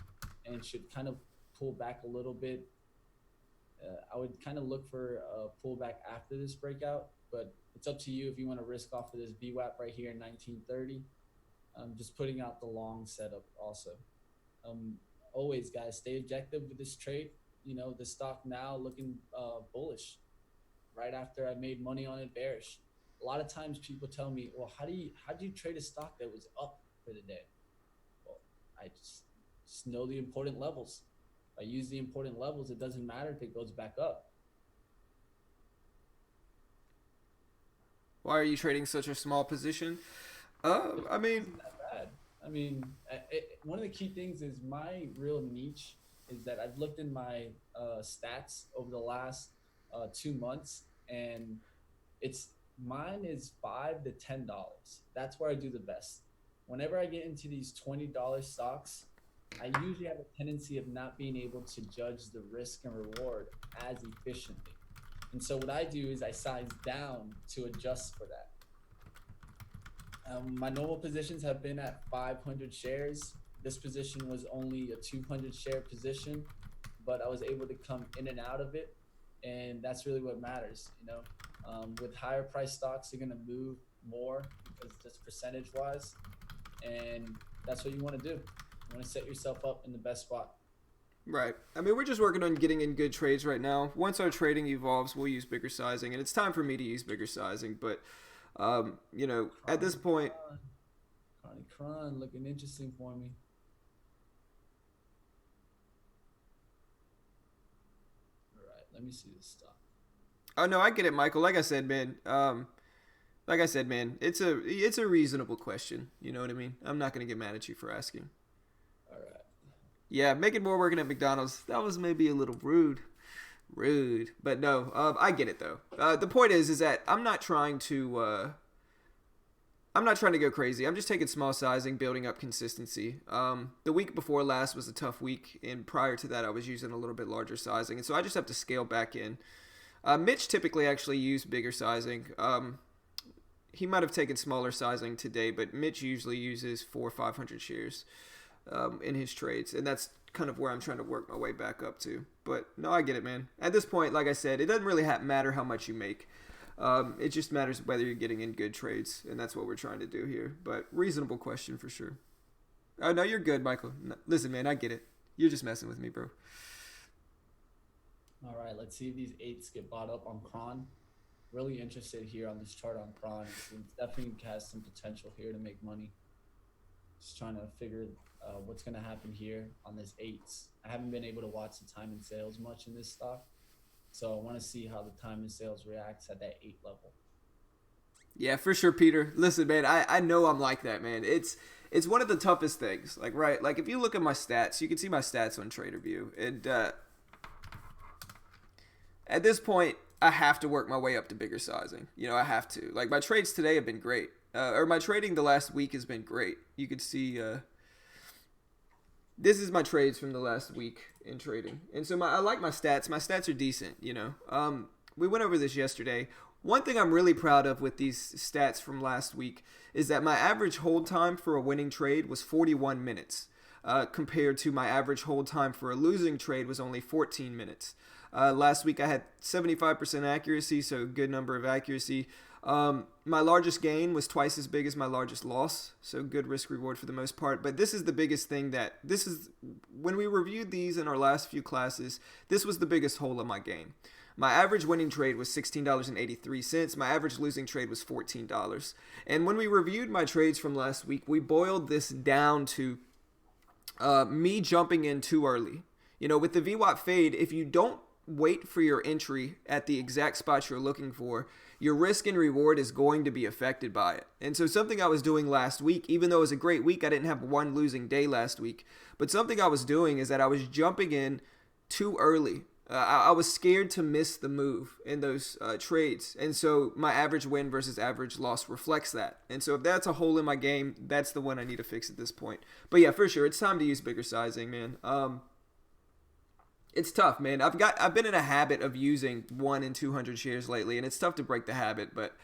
and should kind of pull back a little bit I would kind of look for a pullback after this breakout, but it's up to you if you want to risk off of this VWAP right here in 1930. Just putting out the long setup also. Um, Always, guys, stay objective with this trade. You know, the stock now looking bullish right after I made money on it bearish. A lot of times people tell me, well, how do you trade a stock that was up for the day? Well, I just know the important levels. If I use the important levels, it doesn't matter if it goes back up. Why are you trading such a small position? I mean, Isn't that bad? I mean, one of the key things is my real niche is that I've looked in my stats over the last 2 months, and it's mine is $5 to $10. That's where I do the best. Whenever I get into these $20 stocks, I usually have a tendency of not being able to judge the risk and reward as efficiently. And so what I do is I size down to adjust for that. My normal positions have been at 500 shares. This position was only a 200 share position, but I was able to come in and out of it, and that's really what matters. You know, with higher price stocks, you're gonna move more because just percentage wise, and that's what you want to do. You want to set yourself up in the best spot. right. I mean, we're just working on getting in good trades right now. Once our trading evolves, we'll use bigger sizing, and it's time for me to use bigger sizing. But, you know, at this point, Connie Cron looking interesting for me. All right, let me see this stuff. oh no, I get it, Michael. Like I said, man. It's a reasonable question. You know what I mean? I'm not gonna get mad at you for asking. All right. Yeah, making more working at McDonald's. That was maybe a little rude. Rude, but no, I get it though. The point is that I'm not trying to go crazy. I'm just taking small sizing, building up consistency. The week before last was a tough week, and prior to that, I was using a little bit larger sizing, and so I just have to scale back in. Mitch typically actually used bigger sizing. He might have taken smaller sizing today, but Mitch usually uses 400 or 500 shares in his trades, and that's kind of where I'm trying to work my way back up to. But no, I get it, man. At this point, like I said, it doesn't really matter how much you make. It just matters whether you're getting in good trades, and that's what we're trying to do here. But reasonable question for sure. Oh, no, you're good, Michael. No, listen, man, I get it. You're just messing with me, bro. All right, let's see if these eights get bought up on Kron. Really interested here on this chart on Kron. It definitely has some potential here to make money. Just trying to figure what's going to happen here on this eights. I haven't been able to watch the time and sales much in this stock, so I want to see how the time and sales reacts at that 8 level. Yeah, for sure, Peter. Listen, man, I know I'm like that, man. It's one of the toughest things. Like, right, like if you look at my stats, you can see my stats on TraderView, and at this point, I have to work my way up to bigger sizing. You know, I have to. Like, my trades today have been great. Or my trading the last week has been great. You could see, this is my trades from the last week in trading. And so I like my stats. My stats are decent, you know. We went over this yesterday. One thing I'm really proud of with these stats from last week is that my average hold time for a winning trade was 41 minutes. Compared to my average hold time for a losing trade was only 14 minutes. Last week I had 75% accuracy, so a good number of accuracy. My largest gain was twice as big as my largest loss, so good risk reward for the most part. But this is the biggest thing when we reviewed these in our last few classes, this was the biggest hole in my game. My average winning trade was $16.83. My average losing trade was $14. And when we reviewed my trades from last week, we boiled this down to me jumping in too early. You know, with the VWAP fade, if you don't wait for your entry at the exact spot you're looking for, your risk and reward is going to be affected by it. And so something I was doing last week, even though it was a great week, I didn't have one losing day last week, but something I was doing is that I was jumping in too early. I was scared to miss the move in those trades. And so my average win versus average loss reflects that. And so if that's a hole in my game, that's the one I need to fix at this point. But yeah, for sure, it's time to use bigger sizing, man. It's tough, man. I've been in a habit of using 1 and 200 shares lately, and it's tough to break the habit, but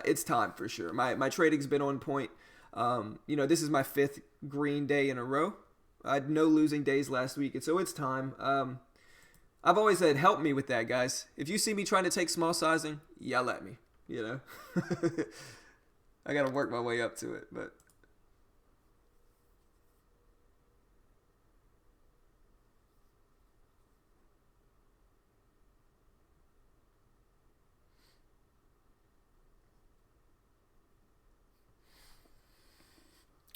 it's time for sure. My trading's been on point. You know, this is my 5th green day in a row. I had no losing days last week, and so it's time. I've always said, help me with that, guys. If you see me trying to take small sizing, yell at me. You know, I gotta work my way up to it, but.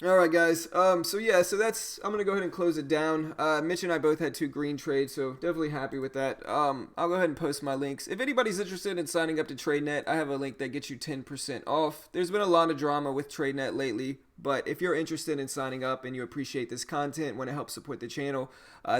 All right, guys. So that's I'm gonna go ahead and close it down. Mitch and I both had 2 green trades, so definitely happy with that. I'll go ahead and post my links. If anybody's interested in signing up to TradeNet, I have a link that gets you 10% off. There's been a lot of drama with TradeNet lately, but if you're interested in signing up and you appreciate this content, want to help support the channel,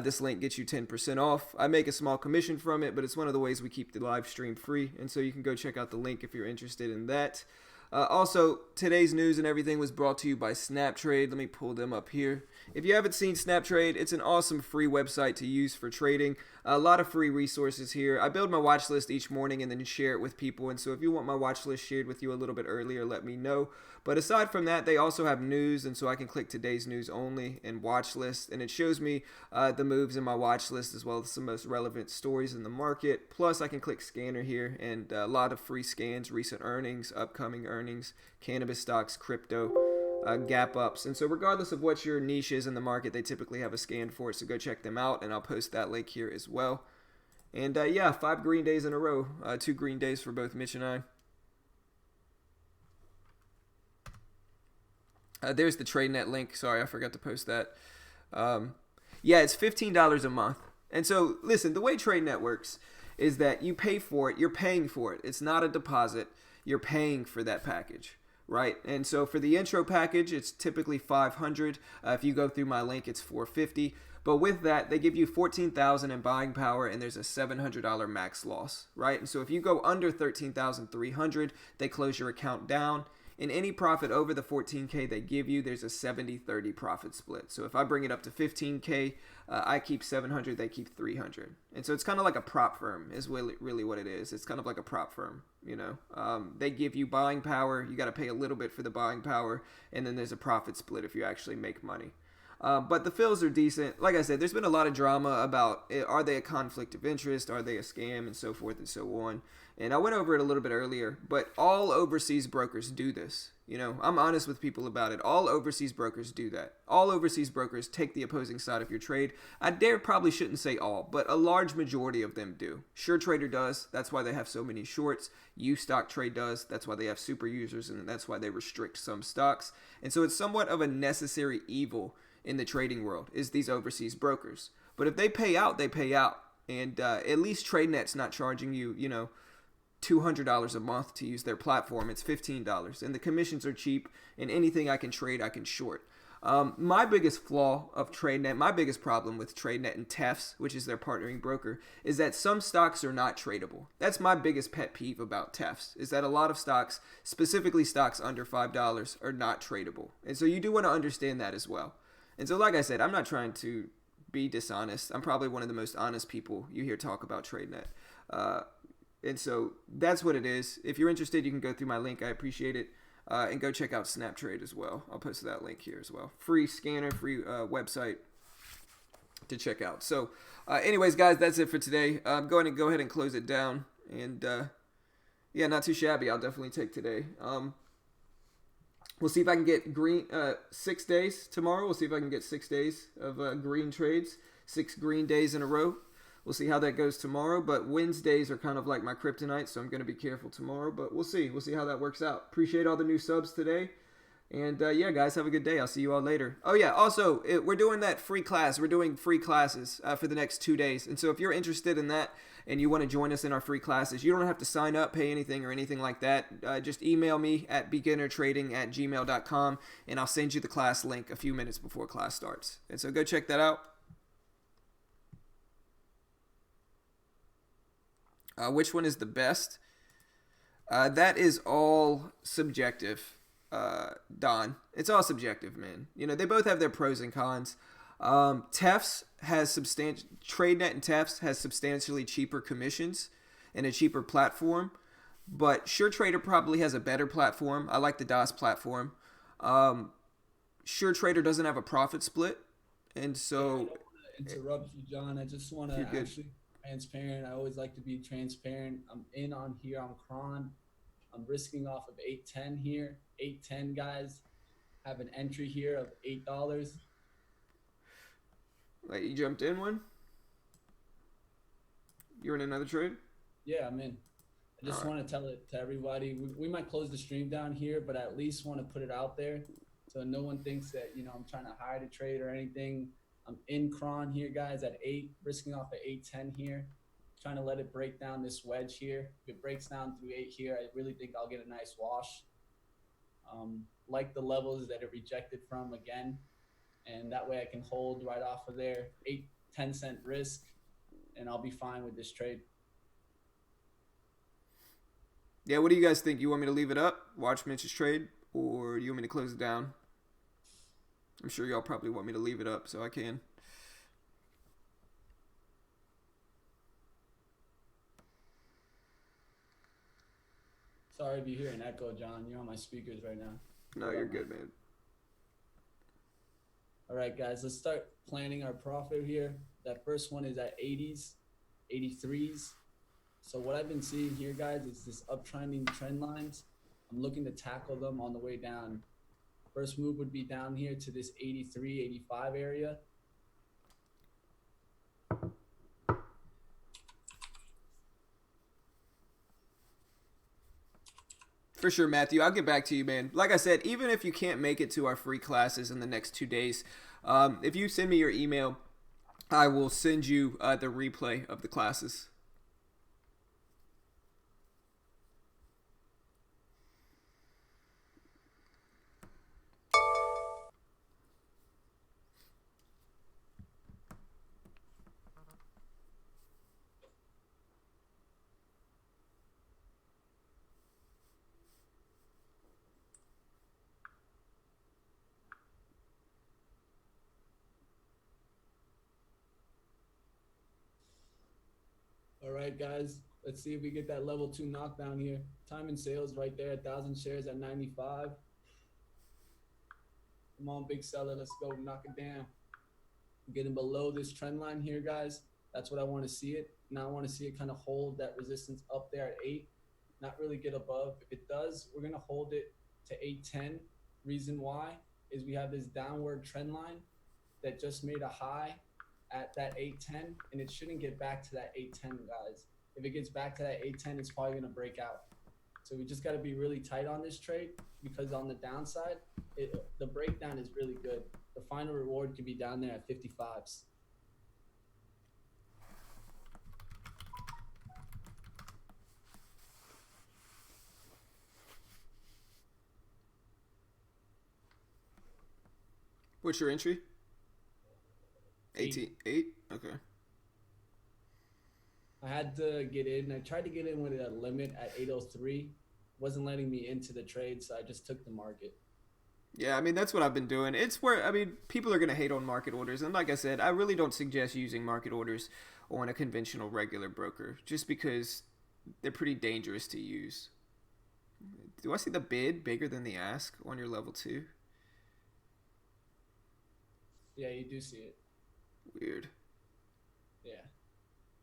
this link gets you 10% off. I make a small commission from it, but it's one of the ways we keep the live stream free, and so you can go check out the link if you're interested in that. Also, today's news and everything was brought to you by SnapTrade. Let me pull them up here. If you haven't seen SnapTrade, it's an awesome free website to use for trading. A lot of free resources here. I build my watch list each morning and then share it with people. And so if you want my watch list shared with you a little bit earlier, let me know. But aside from that, they also have news. And so I can click today's news only and watch list. And it shows me the moves in my watch list as well as the most relevant stories in the market. Plus, I can click scanner here and a lot of free scans, recent earnings, upcoming earnings, cannabis stocks, crypto. Gap ups. And so regardless of what your niche is in the market, they typically have a scan for it. So go check them out, and I'll post that link here as well. And yeah, 5 green days in a row. 2 green days for both Mitch and I. There's the TradeNet link. Sorry, I forgot to post that. Yeah, it's $15 a month. And so listen, the way TradeNet works is that you pay for it. You're paying for it. It's not a deposit. You're paying for that package. Right, and so for the intro package, it's typically $500. If you go through my link, it's $450. But with that, they give you $14,000 in buying power, and there's a $700 max loss. Right, and so if you go under $13,300, they close your account down. In any profit over the $14K they give you, there's a 70-30 profit split. So if I bring it up to $15K, I keep $700, they keep $300. And so it's kind of like a prop firm is really what it is. It's kind of like a prop firm, you know. They give you buying power. You got to pay a little bit for the buying power. And then there's a profit split if you actually make money. But the fills are decent. Like I said, there's been a lot of drama about are they a conflict of interest? Are they a scam? And so forth and so on. And I went over it a little bit earlier, but all overseas brokers do this. You know, I'm honest with people about it. All overseas brokers do that. All overseas brokers take the opposing side of your trade. I probably shouldn't say all, but a large majority of them do. SureTrader does. That's why they have so many shorts. UStockTrade does. That's why they have super users, and that's why they restrict some stocks. And so it's somewhat of a necessary evil in the trading world is these overseas brokers. But if they pay out, they pay out. And at least TradeNet's not charging you, you know, $200 a month to use their platform. It's $15, and the commissions are cheap, and anything I can trade, I can short. My biggest flaw of TradeNet, my biggest problem with TradeNet and TEFs, which is their partnering broker, is that some stocks are not tradable. That's my biggest pet peeve about TEFs, is that a lot of stocks, specifically stocks under $5, are not tradable. And so you do want to understand that as well. And so like I said, I'm not trying to be dishonest. I'm probably one of the most honest people you hear talk about TradeNet. And so that's what it is. If you're interested, you can go through my link. I appreciate it. And go check out SnapTrade as well. I'll post that link here as well. Free scanner, free website to check out. So anyways, guys, that's it for today. I'm going to go ahead and close it down. And yeah, not too shabby. I'll definitely take today. We'll see if I can get green 6 days tomorrow. We'll see if I can get 6 days of green trades, 6 green days in a row. We'll see how that goes tomorrow, but Wednesdays are kind of like my kryptonite, so I'm going to be careful tomorrow, but we'll see. We'll see how that works out. Appreciate all the new subs today. And yeah, guys, have a good day. I'll see you all later. Oh yeah, also, we're doing that free class. We're doing free classes for the next 2 days. And so if you're interested in that and you want to join us in our free classes, you don't have to sign up, pay anything or anything like that. Just email me at beginnertrading@gmail.com, and I'll send you the class link a few minutes before class starts. And so go check that out. Which one is the best? That is all subjective, Don. It's all subjective, man. You know, they both have their pros and cons. TEFs has TradeNet and TEFs has substantially cheaper commissions and a cheaper platform, but SureTrader probably has a better platform. I like the DOS platform. SureTrader doesn't have a profit split, and so I don't want to interrupt you, John. I just want to transparent. I always like to be transparent. I'm in on here on Cron. I'm risking off of 810 here. 810 guys have an entry here of $8. Like you jumped in one. You're in another trade. Yeah, I'm in. I All just right. want to tell it to everybody. We might close the stream down here, but I at least want to put it out there so no one thinks that, I'm trying to hide a trade or anything. I'm in Cron here, guys, at 8, risking off at 810 here, trying to let it break down this wedge here. If it breaks down through 8 here, I really think I'll get a nice wash. Like the levels that it rejected from again, and that way I can hold right off of there, 8-10 cent risk, and I'll be fine with this trade. Yeah, what do you guys think? You want me to leave it up, watch Mitch's trade, or you want me to close it down? I'm sure y'all probably want me to leave it up, so I can. Sorry if you hear an echo, John. You're on my speakers right now. No, you're good, man. All right, guys, let's start planning our profit here. That first one is at 80s, 83s. So what I've been seeing here, guys, is this uptrending trend lines. I'm looking to tackle them on the way down. First move would be down here to this 83, 85 area. For sure, Matthew. I'll get back to you, man. Like I said, even if you can't make it to our free classes in the next 2 days, if you send me your email, I will send you the replay of the classes. All right, guys, let's see if we get that level 2 knockdown here. Time and sales right there, 1,000 shares at 95. Come on, big seller, let's go knock it down. Getting below this trend line here, guys. That's what I want to see it. Now I want to see it kind of hold that resistance up there at 8, not really get above. If it does, we're going to hold it to 810. Reason why is we have this downward trend line that just made a high at that 810, and it shouldn't get back to that 810, guys. If it gets back to that 810, it's probably going to break out. So we just got to be really tight on this trade, because on the downside, the breakdown is really good. The final reward could be down there at 55s. What's your entry? 18. 8? Okay. I had to get in. I tried to get in with a limit at 803. Wasn't letting me into the trade, so I just took the market. Yeah, I mean, that's what I've been doing. It's where, I mean, people are going to hate on market orders. And like I said, I really don't suggest using market orders on a conventional regular broker just because they're pretty dangerous to use. Do I see the bid bigger than the ask on your level 2? Yeah, you do see it. Weird. Yeah.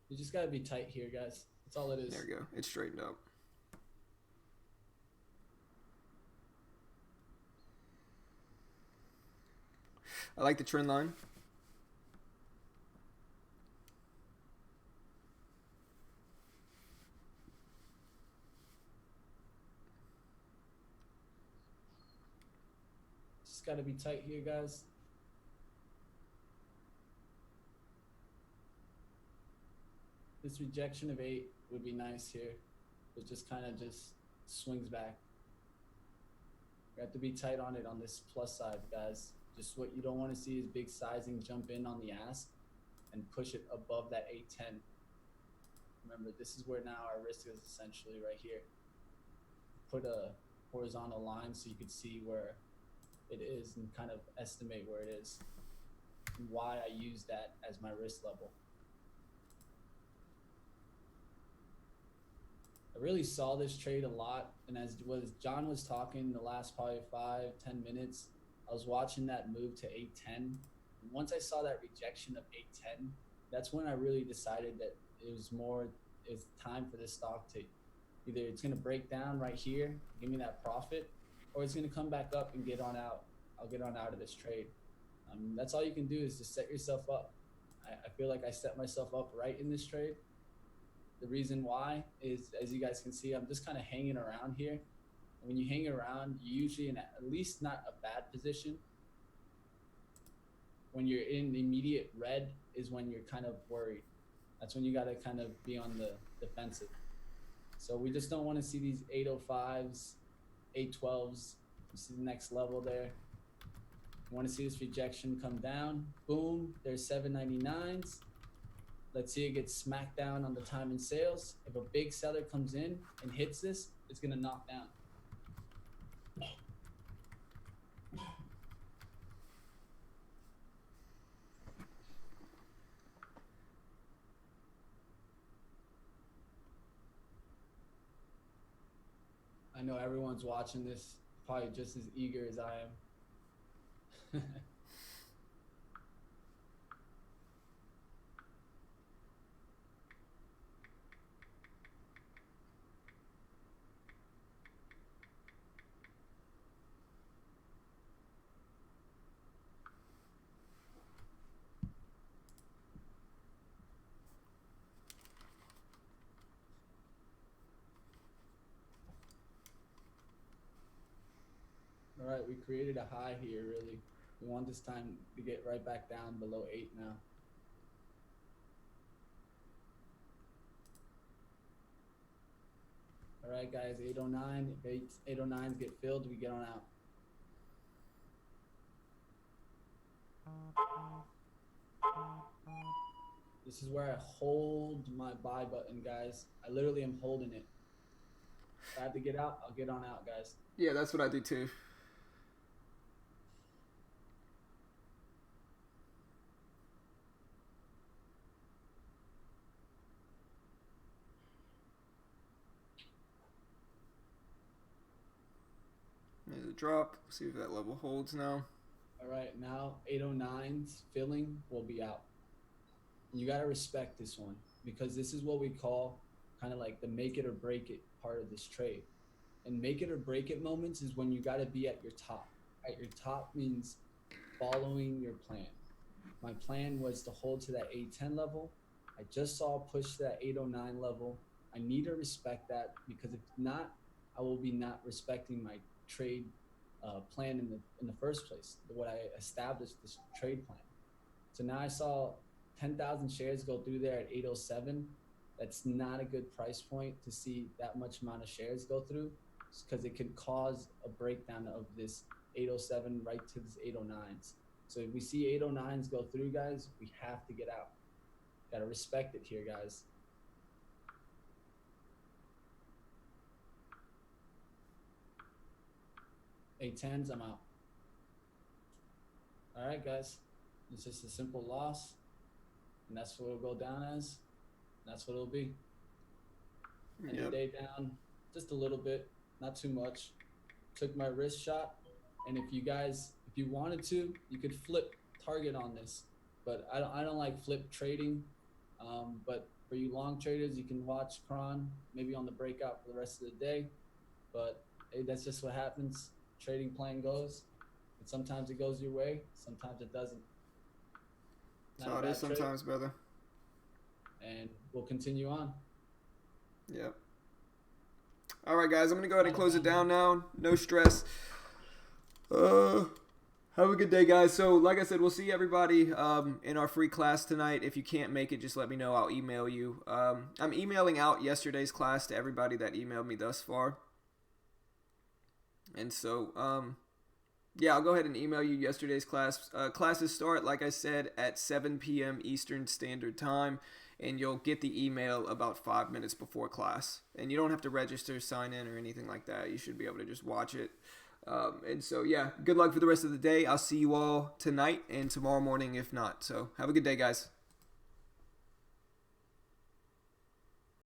You just got to be tight here, guys. That's all it is. There we go. It's straightened up. I like the trend line. Just got to be tight here, guys. This rejection of 8 would be nice here. It just kind of just swings back. You have to be tight on it on this plus side, guys. Just what you don't want to see is big sizing jump in on the ask and push it above that 810. Remember, this is where now our risk is essentially right here. Put a horizontal line so you could see where it is and kind of estimate where it is and why I use that as my risk level. I really saw this trade a lot, and as John was talking the last probably 5-10 minutes, I was watching that move to 810. And once I saw that rejection of 810, that's when I really decided that It's time for this stock to either it's going to break down right here, give me that profit, or it's going to come back up and get on out. I'll get on out of this trade. That's all you can do is just set yourself up. I feel like I set myself up right in this trade. The reason why is, as you guys can see, I'm just kind of hanging around here. And when you hang around, you're usually in at least not a bad position. When you're in immediate red is when you're kind of worried. That's when you got to kind of be on the defensive. So we just don't want to see these 805s, 812s. You see the next level there. You want to see this rejection come down. Boom, there's 799s. Let's see it get smacked down on the time and sales. If a big seller comes in and hits this, it's going to knock down. I know everyone's watching this probably just as eager as I am. All right, we created a high here, really. We want this time to get right back down below 8 now. All right, guys, 809. If 809s get filled, we get on out. This is where I hold my buy button, guys. I literally am holding it. If I have to get out, I'll get on out, guys. Yeah, that's what I do too. There's a drop. See if that level holds now. All right, now 809s filling will be out. You got to respect this one because this is what we call kind of like the make it or break it part of this trade. And make it or break it moments is when you got to be at your top. At your top means following your plan. My plan was to hold to that 810 level. I just saw a push to that 809 level. I need to respect that because if not, I will be not respecting my trade plan in the first place, what I established this trade plan. So now I saw 10,000 shares go through there at 807. That's not a good price point to see that much amount of shares go through because it could cause a breakdown of this 807 right to this 809s. So if we see 809s go through, guys, we have to get out. Got to respect it here, guys. Eight tens, I'm out. All right, guys. It's just a simple loss, and that's what it'll go down as. That's what it'll be. End of day down just a little bit, not too much. Took my wrist shot, and if you wanted to, you could flip target on this, but I don't like flip trading. But for you long traders, you can watch Cron maybe on the breakout for the rest of the day. But hey, that's just what happens. Trading plan goes, and sometimes it goes your way, sometimes it doesn't. That's how it is sometimes, brother. And we'll continue on. Yep. All right, guys, I'm gonna go ahead and close it down now. No stress. Have a good day, guys. So, like I said, we'll see everybody in our free class tonight. If you can't make it, just let me know. I'll email you. I'm emailing out yesterday's class to everybody that emailed me thus far. And so, yeah, I'll go ahead and email you yesterday's class. Classes start, like I said, at 7 p.m. Eastern Standard Time, and you'll get the email about 5 minutes before class. And you don't have to register, sign in, or anything like that. You should be able to just watch it. And so, yeah, good luck for the rest of the day. I'll see you all tonight and tomorrow morning if not. So, have a good day, guys.